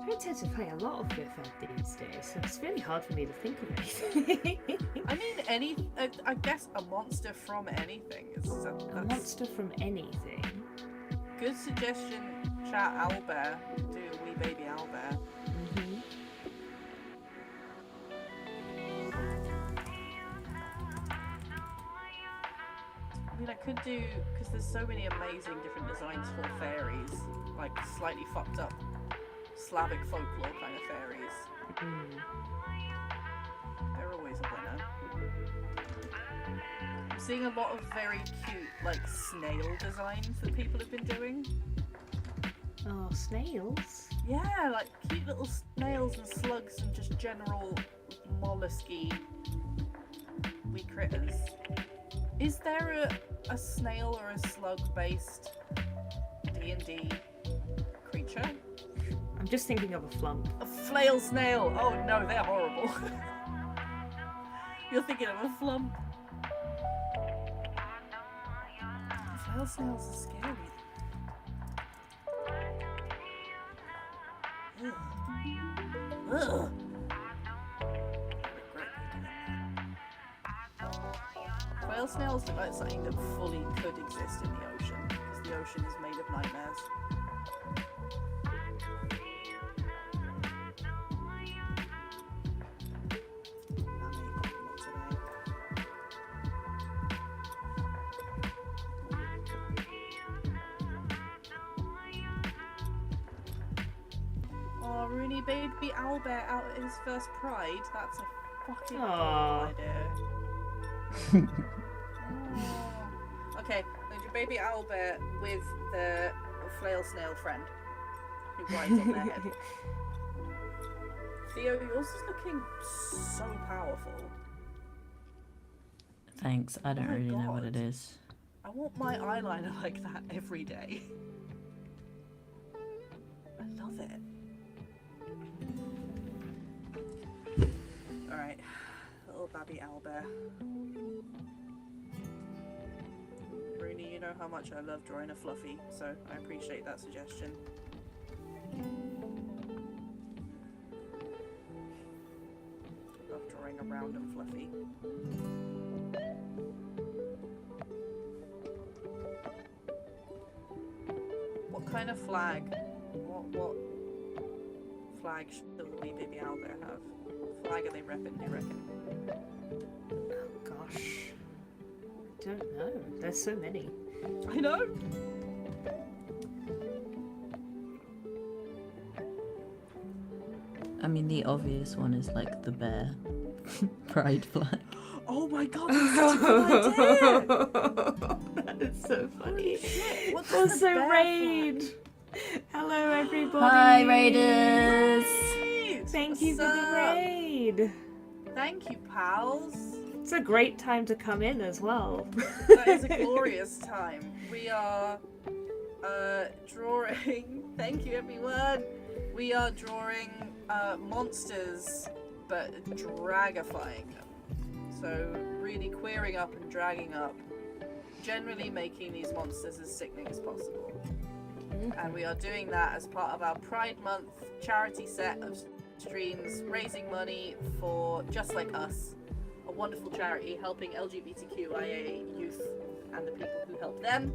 I don't tend to play a lot of Biffa these days, so it's really hard for me to think of anything. I mean, I guess a monster from anything. A That's monster from anything. good suggestion. Chat, owlbear. Do a wee baby owlbear. Mm-hmm. I mean, I could do, because there's so many amazing different designs for fairies, like slightly fucked up Slavic folklore kind of fairies. They're always a winner. I'm seeing a lot of very cute, like, snail designs that people have been doing. Oh, snails? Yeah, like cute little snails and slugs and just general mollusky wee critters. Is there a snail or a slug based D&D creature? I'm just thinking of a flump. A flail snail! Oh no, they're horrible. You're thinking of a flump. Flail snails are scary. Ugh. Ugh. Whale snails look like something that fully could exist in the ocean, because the ocean is made of nightmares. Not today. Oh, Rooney baby owlbear out at his first pride. That's a fucking Aw. good idea. Oh. Okay, then your baby owlbear with the flail snail friend who rides on their head. Theo, yours is looking so powerful. Thanks, I don't my really know what it God. is. I want my eyeliner like that every day. I love it. Alright, little babby owlbear. Rooney, you know how much I love drawing a fluffy, so I appreciate that suggestion. Love drawing a round and fluffy. What kind of flag? What flag should the wee baby owlbear have? What flag are they repping, do you reckon? Oh gosh. I don't know. There's so many. I know! I mean, the obvious one is like the bear pride flag. Oh my god, that's such a good idea! That is so funny. Shit, what's the Also, bear Raid. Hello, everybody. Hi, Raiders! flag? Thank you for What's the up? raid. Thank you, pals. It's a great time to come in as well. That is a glorious time. We are drawing. Thank you, everyone. We are drawing monsters, but dragifying them. So really queering up and dragging up, generally making these monsters as sickening as possible. And we are doing that as part of our Pride Month charity set of streams, raising money for Just Like Us, a wonderful charity helping LGBTQIA youth and the people who help them.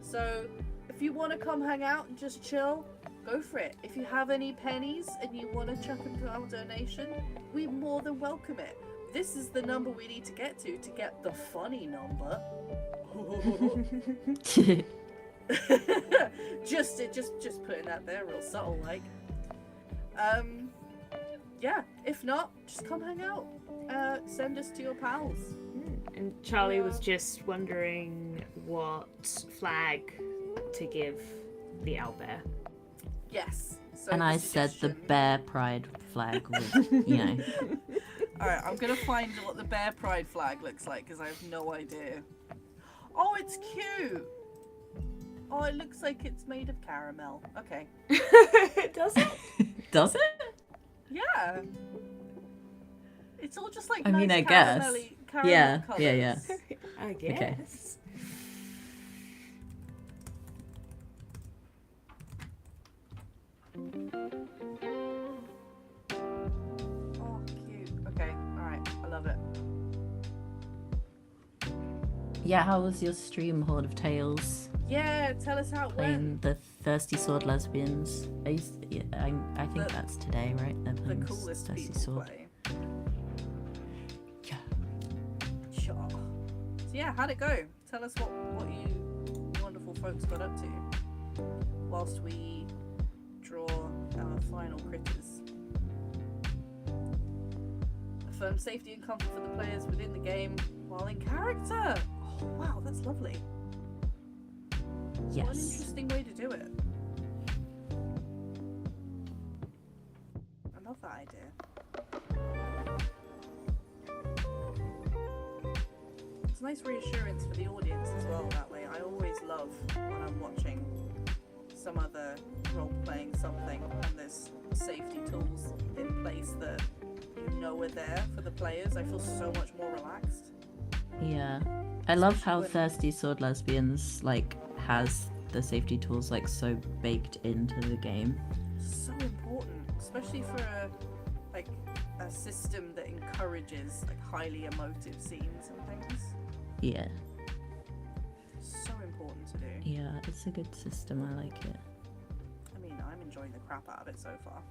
So if you want to come hang out and just chill, go for it. If you have any pennies and you want to chuck into our donation, we more than welcome it. This is the number we need to get the funny number. just putting that there real subtle like. Yeah, if not, just come hang out. Send us to your pals. And Charlie was just wondering what flag to give the owlbear. Yes. So And I said the bear pride flag with, you know. Alright, I'm gonna find what the bear pride flag looks like because I have no idea. Oh, it's cute! Oh, it looks like it's made of caramel. Okay. Does it? Does it? Yeah. It's all just like I mean, nice I guess. caramel Yeah, colours. yeah. I guess. Okay. Oh, cute. Okay, alright. I love it. Yeah, how was your stream, Horde of Tales? Yeah, tell us how it Playing went. the Thirsty Sword Lesbians. I think that's today, right? They're The playing coolest Thirsty people Sword. play. Yeah. Sure. So yeah, how'd it go? Tell us what you wonderful folks got up to whilst we draw our final critters. Affirm safety and comfort for the players within the game while in character. Oh wow, that's lovely. What an Yes. interesting way to do it. I love that idea. It's a nice reassurance for the audience as well that way. I always love when I'm watching some other role-playing something and there's safety tools in place that you know are there for the players. I feel so much more relaxed. Yeah. I love how When- Thirsty Sword Lesbians has the safety tools so baked into the game. So important, especially for a system that encourages highly emotive scenes and things. Yeah. So important to do. Yeah, it's a good system. I like it. I mean, I'm enjoying the crap out of it so far.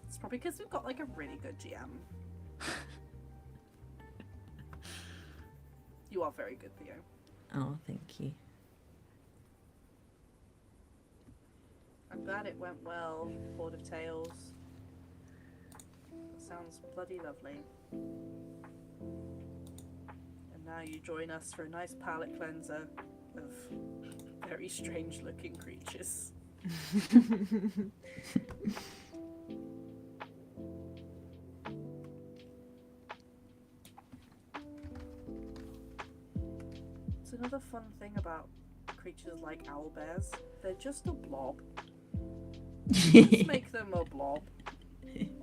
It's probably because we've got a really good GM. You are very good, Theo. Oh, thank you. I'm glad it went well, Horde of Tales. That sounds bloody lovely. And now you join us for a nice palate cleanser of very strange looking creatures. It's another fun thing about creatures like owl bears. They're just a blob. Just make them a blob.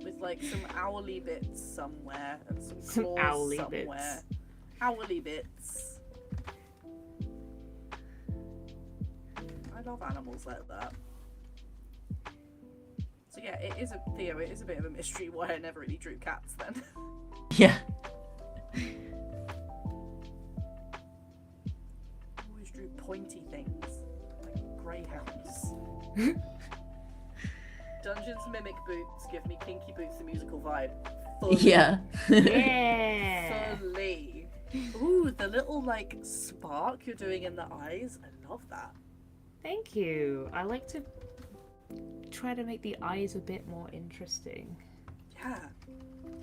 With like some owly bits somewhere and some claws owly somewhere. bits. Owly bits. I love animals like that. So yeah, it is a bit of a mystery why I never really drew cats then. Yeah. I always drew pointy things, like greyhounds. Dungeons mimic boots give me Kinky Boots the musical vibe. Fully. Yeah. Yeah. Fully. Ooh, the little like spark you're doing in the eyes. I love that. Thank you. I like to try to make the eyes a bit more interesting. Yeah.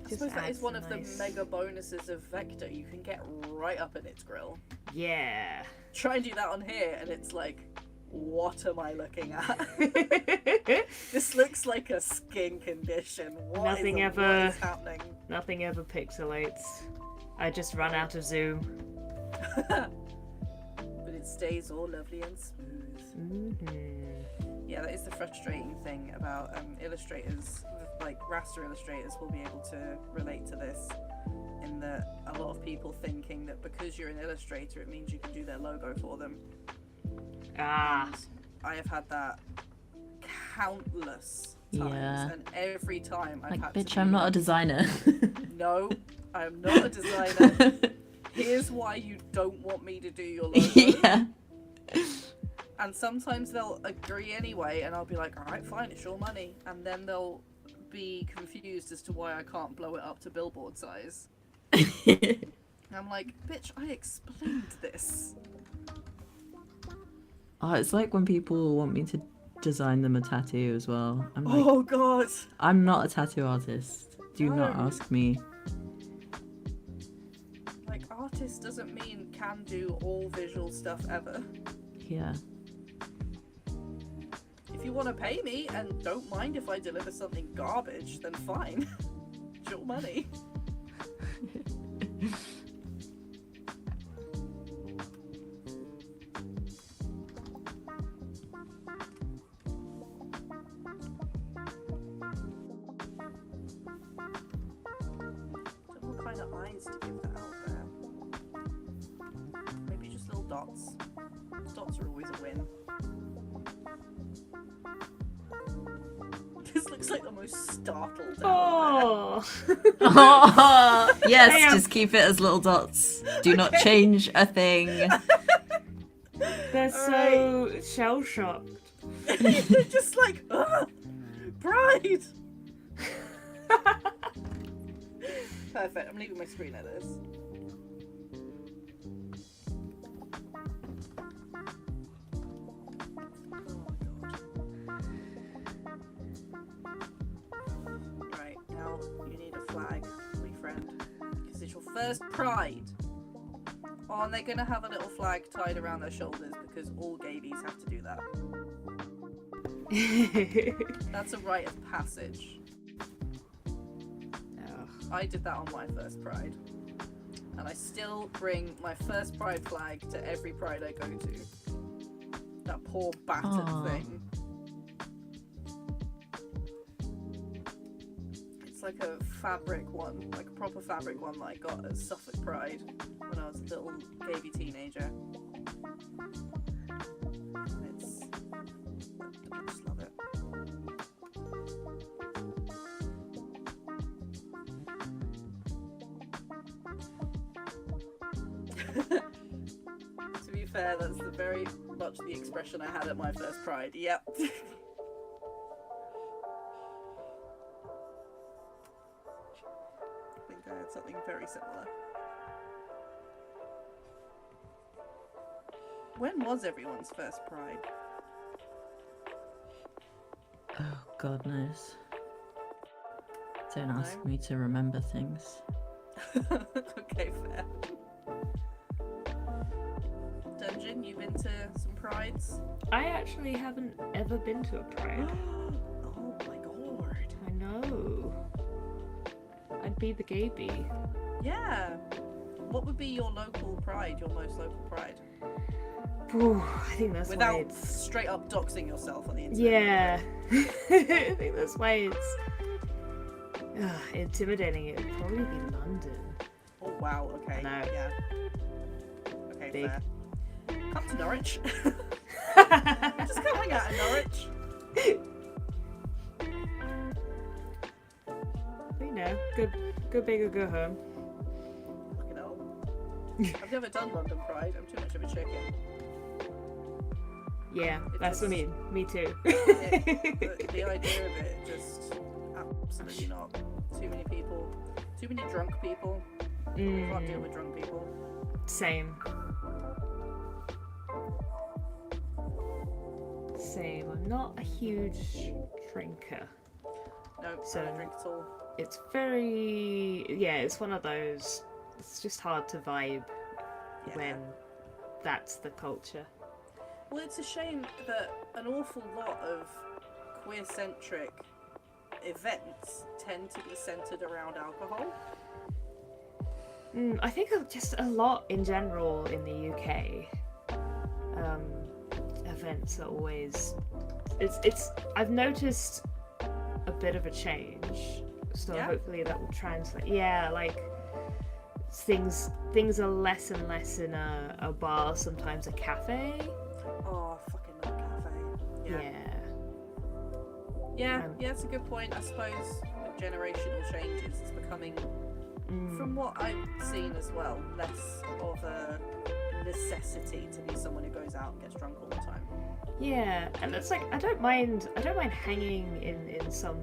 I Just suppose that is adds one a of nice- the mega bonuses of Vector. You can get right up in its grill. Yeah. Try and do that on here, and it's like, what am I looking at? This looks like a skin condition. What is happening? Nothing ever pixelates. I just run out of zoom. But it stays all lovely and smooth. Mm-hmm. Yeah, that is the frustrating thing about illustrators. Like raster illustrators will be able to relate to this, in that a lot of people thinking that because you're an illustrator, it means you can do their logo for them. Ah. I have had that countless times, Yeah. and every time I've Like, had bitch, to be I'm not a like, designer. No, I am not a designer. Here's why you don't want me to do your logo. Yeah. And sometimes they'll agree anyway, and I'll be like, alright, fine, it's your money. And then they'll be confused as to why I can't blow it up to billboard size. And I'm like, bitch, I explained this. Oh, it's like when people want me to design them a tattoo as well. I'm like, Oh god. I'm not a tattoo artist. Do not No. ask me. Like, artist doesn't mean can do all visual stuff ever. Yeah. If you want to pay me and don't mind if I deliver something garbage, then fine. It's your money. Don't know what kind of eyes to give that out there. Maybe just little dots. Dots are always a win. This looks like the most startled owl bear. Oh. Oh, yes, Damn. just keep it as little dots. Do not change a thing. They're so shell shocked. They're just like, ah, pride. Perfect. I'm leaving my screen at this. Right, now you need a flag, my friend, because it's your first pride. Oh, and they're gonna have a little flag tied around their shoulders because all gabies have to do that. That's a rite of passage. Oh. I did that on my first pride. And I still bring my first pride flag to every pride I go to. That poor battered Aw. thing. It's like a fabric one, like a proper fabric one that I got at Suffolk Pride when I was a little baby teenager. It's... I just love it. To be fair, that's the very much the expression I had at my first pride. Yep. I think I had something very similar. When was everyone's first pride? Oh, God knows. Don't ask No? me to remember things. Okay, fair. Dungeon, you been to some prides? I actually haven't ever been to a pride. Oh my god. I know. I'd be the gay bee. Yeah. What would be your local pride? Your most local pride? Ooh, I think that's why Without it's... straight up doxing yourself on the internet. Yeah. I think that's why it's intimidating. It would probably be London. Oh wow. Okay. No. Yeah. Okay. Big. Fair. Come to Norwich. Just come hang out in Norwich. You know, go big or go home. Fucking hell. I've never done London Pride. I'm too much of a chicken. Yeah, that's what I mean. Me too. The idea of it, just absolutely not. Too many people. Too many drunk people. I can't deal with drunk people. Same. Same. I'm not a huge drinker. No, So- I don't drink at all. It's very... Yeah, it's one of those... It's just hard to vibe Yeah. when that's the culture. Well, it's a shame that an awful lot of queer-centric events tend to be centered around alcohol. I think just a lot in general in the UK. Events are always... It's. I've noticed a bit of a change, so Yeah? hopefully that will translate. Yeah, like things are less and less in a bar, sometimes a cafe. Oh, I fucking love cafe. Yeah. Yeah, it's a good point. I suppose with generational changes, it's becoming, from what I've seen as well, less of a necessity to be someone who goes out and gets drunk all the time. Yeah, and it's like I don't mind hanging in some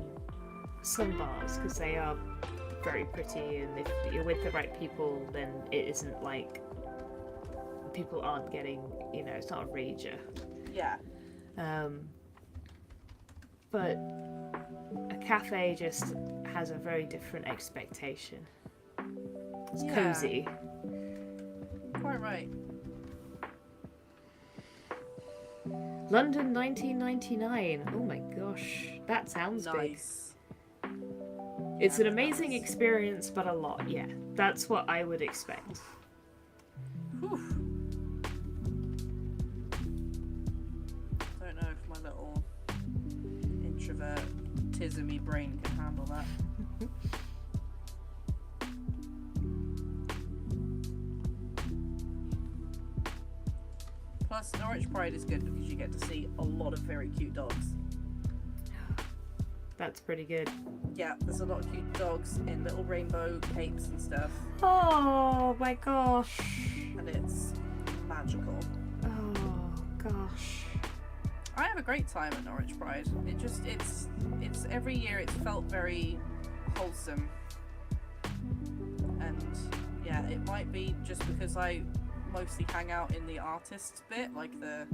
bars because they are very pretty, and if you're with the right people, then it isn't like people aren't getting, it's not a rager. Yeah. But a cafe just has a very different expectation. It's Yeah. cozy. Quite right. London 1999. Oh my gosh, that sounds big. Nice. It's an amazing experience, but a lot, yeah. That's what I would expect. Whew. Don't know if my little introvert tismy brain can handle that. Plus, Norwich Pride is good because you get to see a lot of very cute dogs. That's pretty good. Yeah, there's a lot of cute dogs in little rainbow capes and stuff, Oh my gosh. and it's magical. Oh gosh. I have a great time at Norwich Pride. It's every year it's felt very wholesome, and yeah, it might be just because I mostly hang out in the artist bit, like the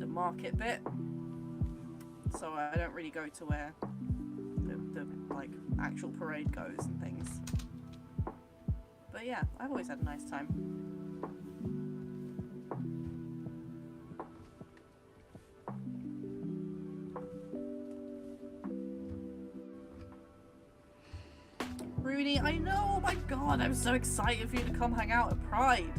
market bit, so I don't really go to where the like actual parade goes and things. But yeah, I've always had a nice time. Rooney, I know, oh my god, I'm so excited for you to come hang out at Pride.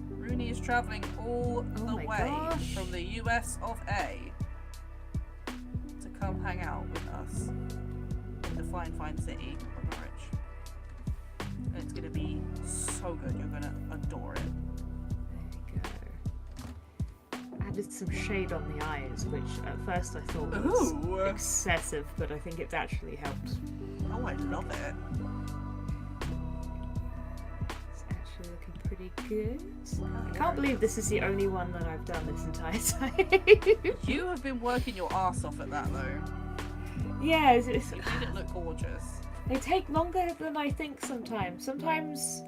Rooney is travelling all Oh the my way gosh. from the US of A to come hang out with us in the fine city of Norwich. And it's going to be so good, you're going to adore it. There we go. Added some shade on the eyes, which at first I thought was Ooh! excessive, but I think it's actually helped. Oh, I love it. It's actually looking pretty good. I can't believe this is the only one that I've done this entire time. You have been working your ass off at that though. Yeah, You made it look gorgeous. they take longer than I think sometimes. Sometimes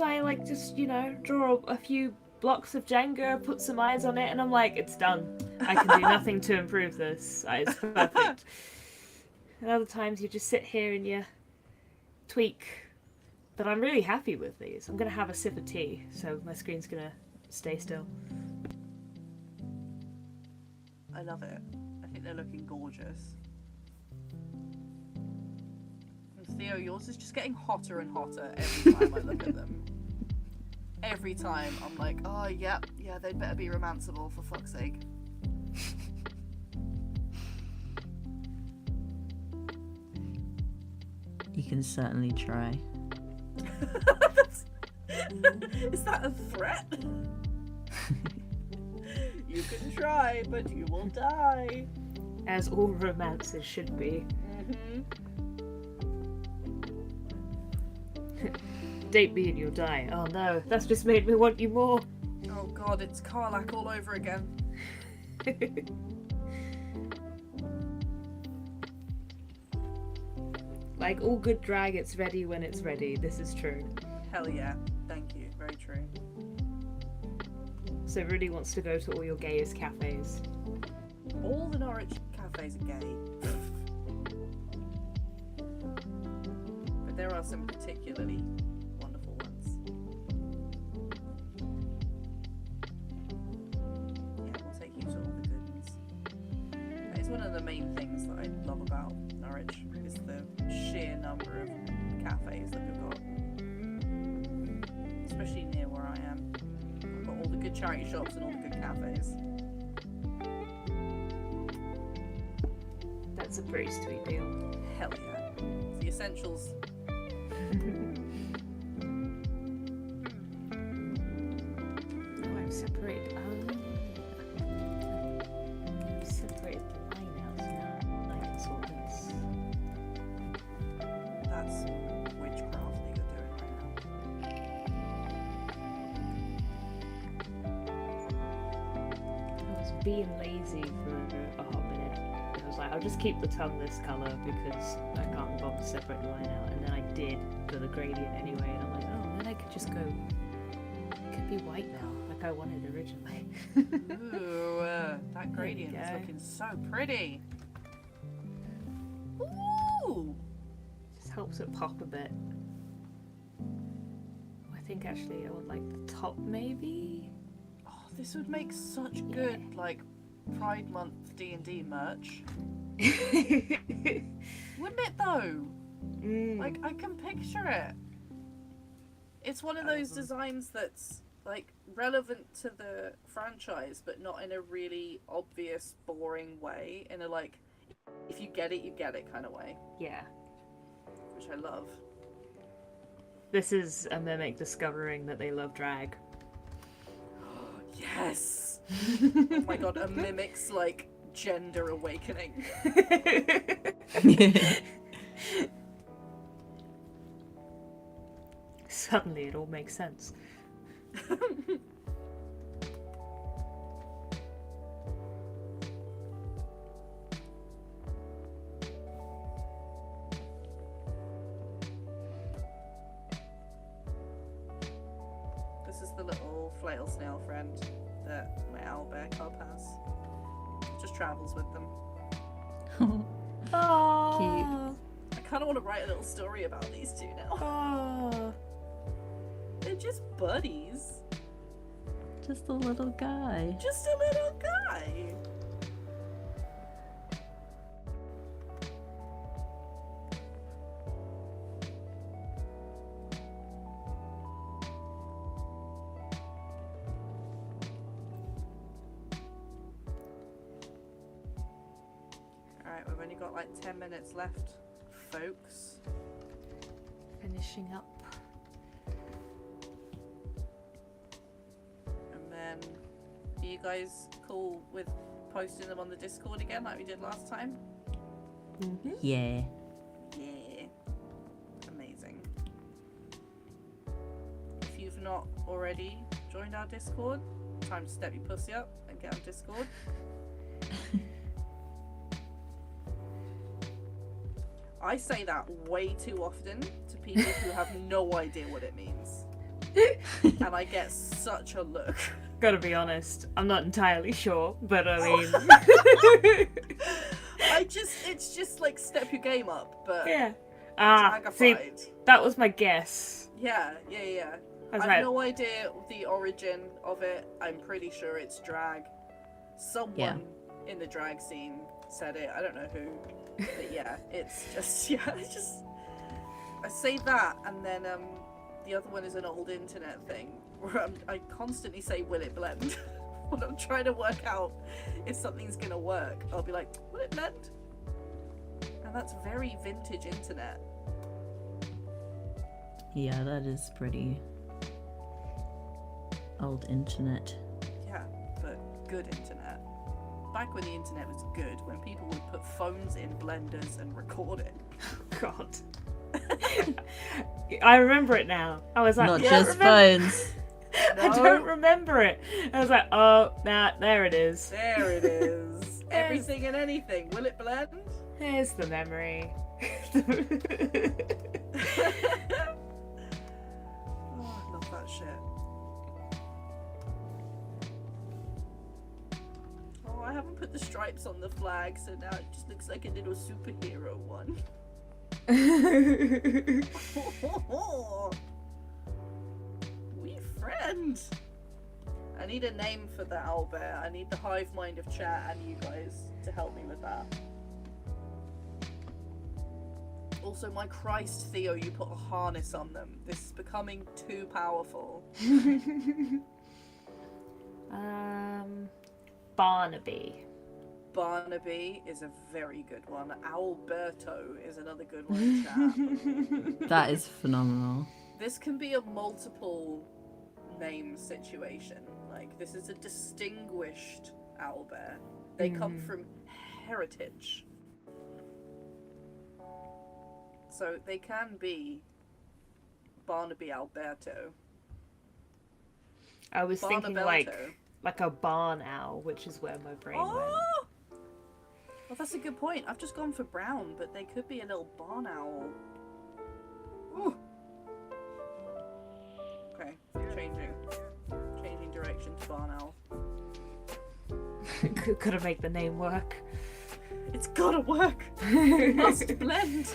I like just, draw a few blocks of Jenga, put some eyes on it, and I'm like, it's done. I can do nothing to improve this. It's perfect. And other times you just sit here and you tweak. But I'm really happy with these. I'm going to have a sip of tea, so my screen's going to stay still. I love it. I think they're looking gorgeous. I'm Theo, yours is just getting hotter and hotter every time I look at them. Every time I'm like, oh yeah, they'd better be romanceable for fuck's sake. You can certainly try. Is that a threat? You can try, but you will die. As all romances should be. Date me and you'll die. Oh no, that's just made me want you more. Oh god, it's Karlak all over again. Like all good drag, it's ready when it's ready. This is true. Hell yeah. Thank you. Very true. So Rudy wants to go to all your gayest cafes. All the Norwich cafes are gay. But there are some particularly wonderful ones. Yeah, we'll take you to all the good ones. That is one of the main things that I love about Norwich, is the sheer number of cafes that we've got. Especially near where I am. We've got all the good charity shops and all the good cafes. That's a pretty sweet deal. Hell yeah. It's the essentials. Oh, I've separated. I've separated the line out now. Line assortments. That's witchcraft that you're doing right now. I was being lazy for a hot minute. I was like, I'll just keep the tongue this colour because I can't bother to separate the line out. And then I did for the gradient anyway. And I'm like, oh, then I could just go. It could be white now, like I wanted originally. Ooh, that gradient is go. looking so pretty. Ooh! Just helps it pop a bit. I think actually I want like the top maybe. Oh, this would make such good, like, Pride Month D&D merch. Wouldn't it though? Like, I can picture it. It's one of those designs that's, like, relevant to the franchise, but not in a really obvious, boring way. In a, like, if you get it kind of way. Yeah. Which I love. This is a mimic discovering that they love drag. Yes! Oh my god, a mimic's, like, gender awakening. Suddenly it all makes sense. This is the little flail snail friend that my owlbear cub has. Just travels with them. Oh, I kind of want to write a little story about these two now. oh. They're just buddies. Just a little guy. Just a little guy. Alright, we've only got like 10 minutes left, folks. Finishing up. And then, are you guys cool with posting them on the Discord again like we did last time? Mm-hmm. Yeah. Yeah. Amazing. If you've not already joined our Discord, time to step your pussy up and get on Discord. I say that way too often to people who have no idea what it means. And I get such a look. Gotta be honest, I'm not entirely sure, but I mean... It's just like step your game up, but yeah. Ah, see, dragified. that was my guess. Yeah. I I was have like, no idea the origin of it. I'm pretty sure it's drag. Someone in the drag scene said it. I don't know who. But yeah, it's just, I say that, and then the other one is an old internet thing where I constantly say, "Will it blend?" when I'm trying to work out if something's gonna work. I'll be like, "Will it blend?" And that's very vintage internet. Yeah, that is pretty old internet. Yeah, but good internet. Back when the internet was good, when people would put phones in blenders and record it. God. I remember it now. I was like, Not "Yeah, just phones. I don't remember it. I was like, oh, nah, there it is. There it is. Everything and anything. Will it blend? Here's the memory. Oh, I love that shit. Oh, I haven't put the stripes on the flag, so now it just looks like a little superhero one. We friends. I need a name for the owlbear. I need the hive mind of chat and you guys to help me with that. Also, my Christ, Theo, you put a harness on them. This is becoming too powerful. Barnaby. Barnaby is a very good one. Alberto is another good one in chat. That is phenomenal. This can be a multiple name situation. Like, this is a distinguished owlbear. They come from heritage. So they can be Barnaby Alberto. I was thinking Barnabelto. like a barn owl, which is where my brain went. Oh! Well, that's a good point. I've just gone for brown, but they could be a little barn owl. Ooh. Okay, changing direction to barn owl. Gotta make the name work. It's gotta work. It must blend.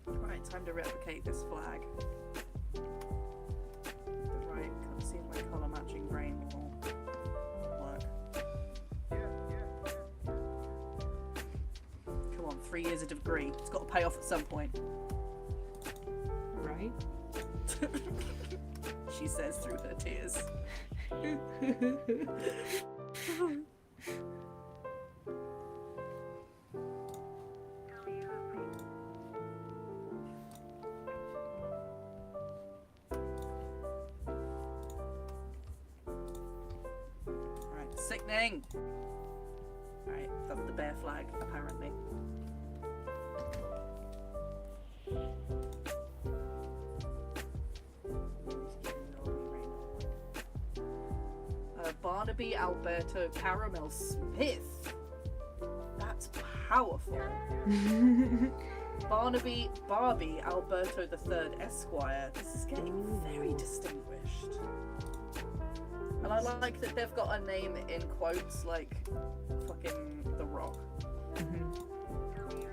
Right, time to replicate this flag. Right, can't see if my colour matching brain will work. Come on, 3 years of degree. It's got to pay off at some point. Right? She says through her tears. Right, sickening. Right, that's the bear flag, apparently. Barnaby Alberto Caramel Smith. That's powerful. Barnaby Barbie Alberto III Esquire. This is getting very distinguished. And I like that they've got a name in quotes like fucking The Rock.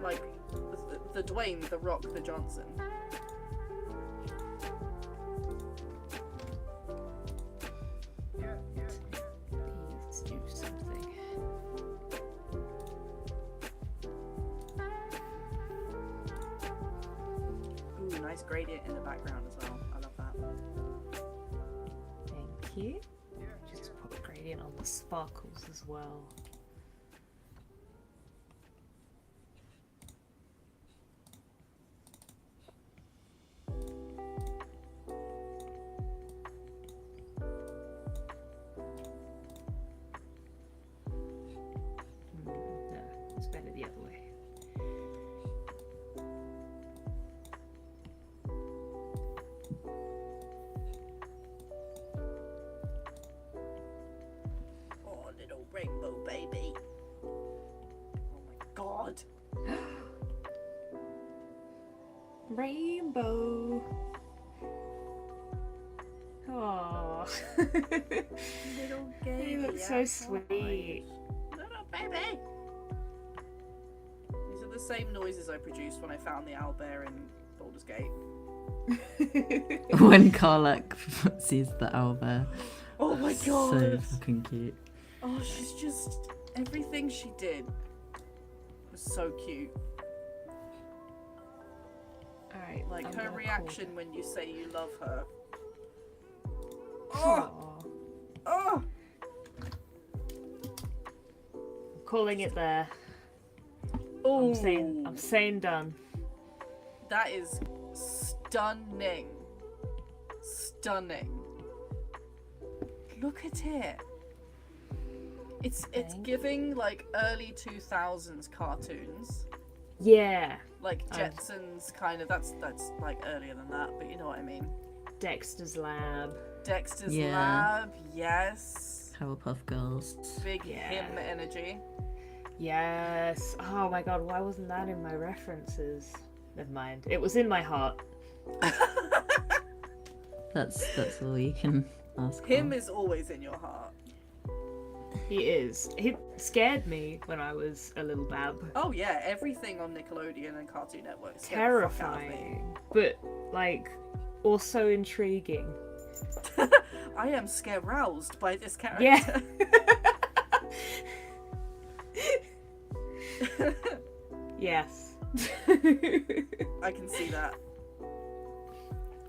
Like the Dwayne, The Rock, The Johnson. Please do something. Ooh, nice gradient in the background as well. I love that. Thank you. Just put a gradient on the sparkles as well. No, it's better the other way. Oh, little rainbow baby. Oh my god. Rainbow. Oh, Little baby. you look so sweet. Little baby. These are the same noises I produced when I found the owlbear in Baldur's Gate. When Karlak sees the owlbear. Oh my So god. fucking cute. Oh, she's just everything she did was so cute. Alright. Like I'm her gonna reaction when you say you love her. call. Oh, oh. I'm calling it there. Oh, I'm saying done. that is stunning. Stunning. Look at it. It's giving like early 2000s cartoons. Yeah. Like Jetsons kind of, that's like earlier than that, but you know what I mean. Dexter's Lab. Dexter's Yeah. Lab, yes. Powerpuff Girls. Big Yeah. him energy. Yes. Oh my god, why wasn't that in my references? Never mind. It was in my heart. That's all you can ask Him for. is always in your heart. He is. He scared me when I was a little bab. Oh yeah, everything on Nickelodeon and Cartoon Network scared the fuck out of me. Terrifying. But, like, also intriguing. I am scared-roused by this character. Yeah. Yes. I can see that.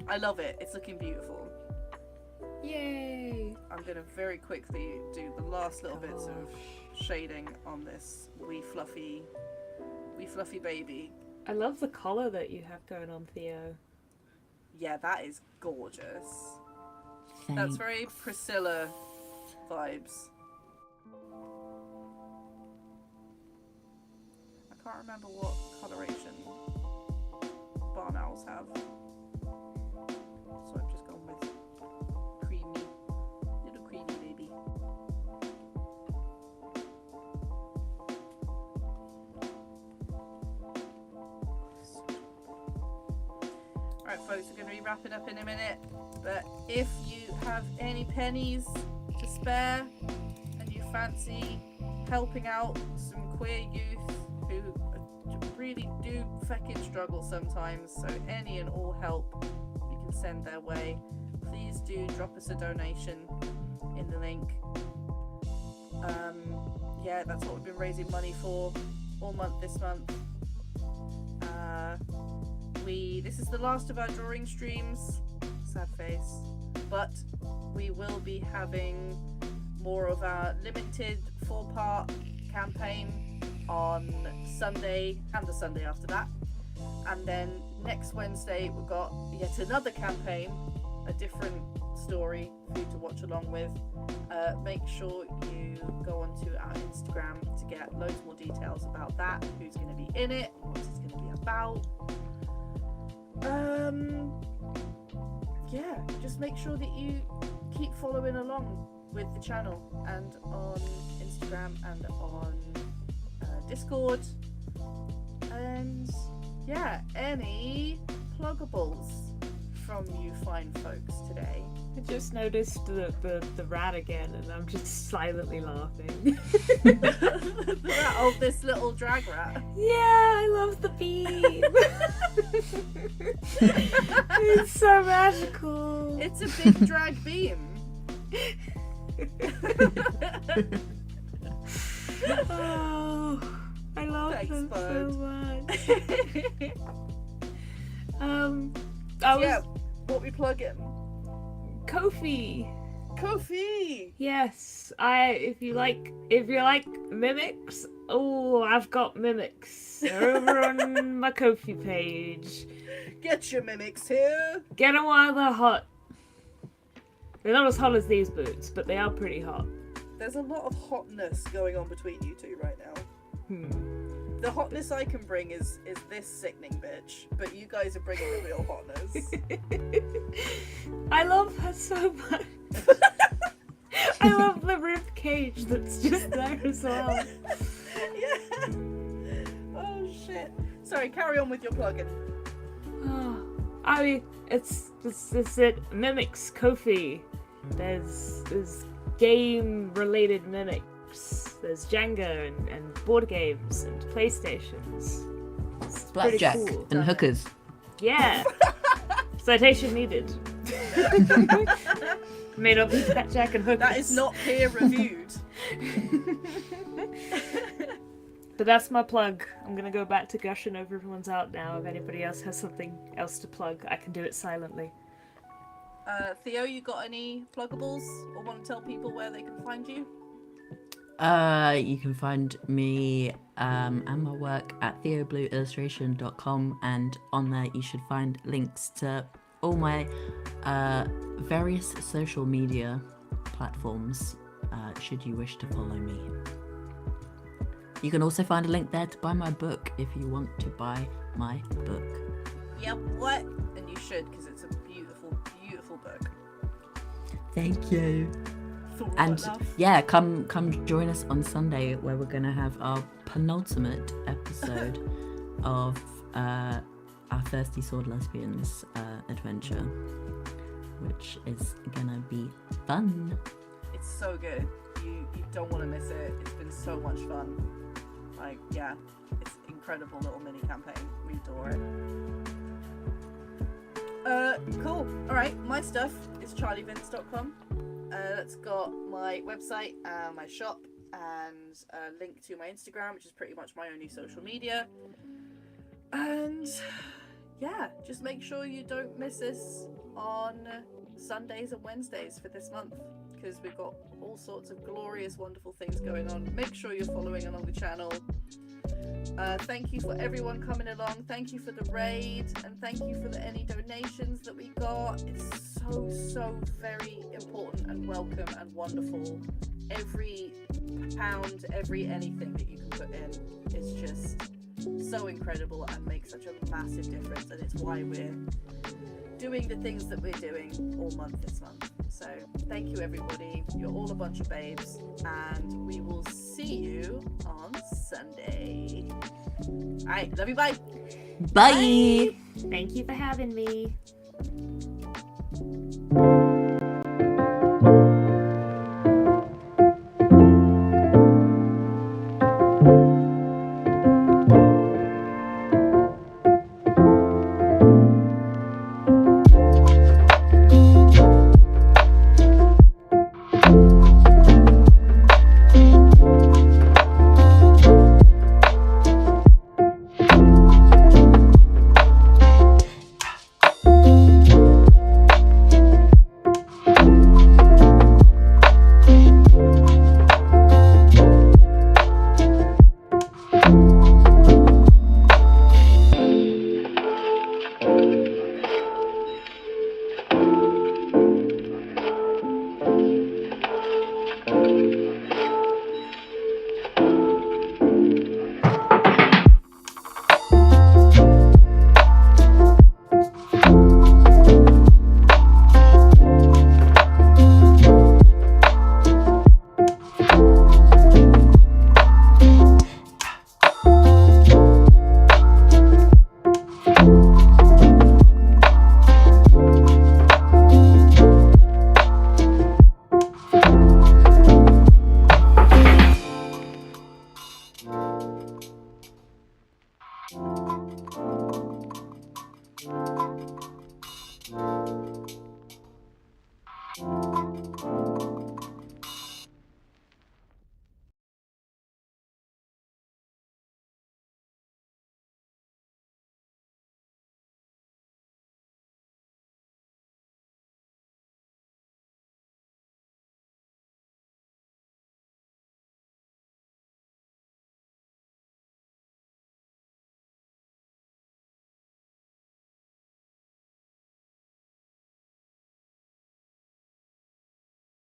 I love it. It's looking beautiful. Yay. I'm gonna very quickly do the last little bits of shading on this wee fluffy baby. I love the collar that you have going on, Theo. Yeah, that is gorgeous. That's very Priscilla vibes. I can't remember what coloration barn owls have. So I've just gone with creamy, little creamy baby. Alright folks, we're going to be wrapping up in a minute, but if you have any pennies to spare and you fancy helping out some queer youth who really do feckin' struggle sometimes, so any and all help you can send their way, please do drop us a donation in the link. Yeah, that's what we've been raising money for all month this month. This is the last of our drawing streams, sad face, but we will be having more of our limited 4-part campaign on Sunday and the Sunday after that, and then next Wednesday we've got yet another campaign, a different story for you to watch along with. Make sure you go onto our Instagram to get loads more details about that, who's going to be in it, what it's going to be about. Yeah, just make sure that you keep following along with the channel and on Instagram and on Discord, and yeah, any pluggables from you fine folks today. I just noticed the rat again, and I'm just silently laughing. The rat, oh, this little drag rat. Yeah, I love the beam. It's so magical. It's a big drag beam. Oh, I love Thanks, them bud. so much. Yeah, what we plug in? Kofi. Kofi. Yes, if you like mimics, oh, I've got mimics. They're over on my Kofi page. Get your mimics here. Get them while they're hot. They're not as hot as these boots, but they are pretty hot. There's a lot of hotness going on between you two right now. The hotness I can bring is this sickening bitch, but you guys are bringing the real hotness. I love her so much. I love the rib cage that's just there as well. Yeah. Oh shit. Sorry, carry on with your plugin. Oh, I mean, it's it mimics Kofi. There's game-related mimics. There's Jenga and board games and PlayStations. It's pretty Blackjack cool. and hookers. Yeah. Citation needed. May not be blackjack and hookers. That is not peer reviewed. But that's my plug. I'm gonna go back to gushing over everyone's art now. If anybody else has something else to plug, I can do it silently. Theo, you got any pluggables or want to tell people where they can find you? You can find me and my work at theoblueillustration.com, and on there you should find links to all my various social media platforms, should you wish to follow me. You can also find a link there to buy my book if you want to buy my book. Yep, what? And you should, because it's a beautiful, beautiful book. Thank you. Thought And enough. yeah, come join us on Sunday, where we're gonna have our penultimate episode of our Thirsty Sword Lesbians adventure, which is gonna be fun. It's so good. You don't want to miss it. It's been so much fun. Like, yeah, it's incredible little mini campaign. We adore it. Cool. All right, my stuff is charlievince.com. That's got my website, my shop, and a link to my Instagram, which is pretty much my only social media. And yeah, just make sure you don't miss us on Sundays and Wednesdays for this month, because we've got all sorts of glorious, wonderful things going on. Make sure you're following along the channel. Thank you for everyone coming along. Thank you for the raid, and thank you for any donations that we got. It's so very important and welcome and wonderful. Every pound, every anything that you can put in is just so incredible and makes such a massive difference, and it's why we're doing the things that we're doing all month this month. So thank you, everybody. You're all a bunch of babes, and we will see you on Sunday. All right, love you, bye. Bye. Thank you for having me.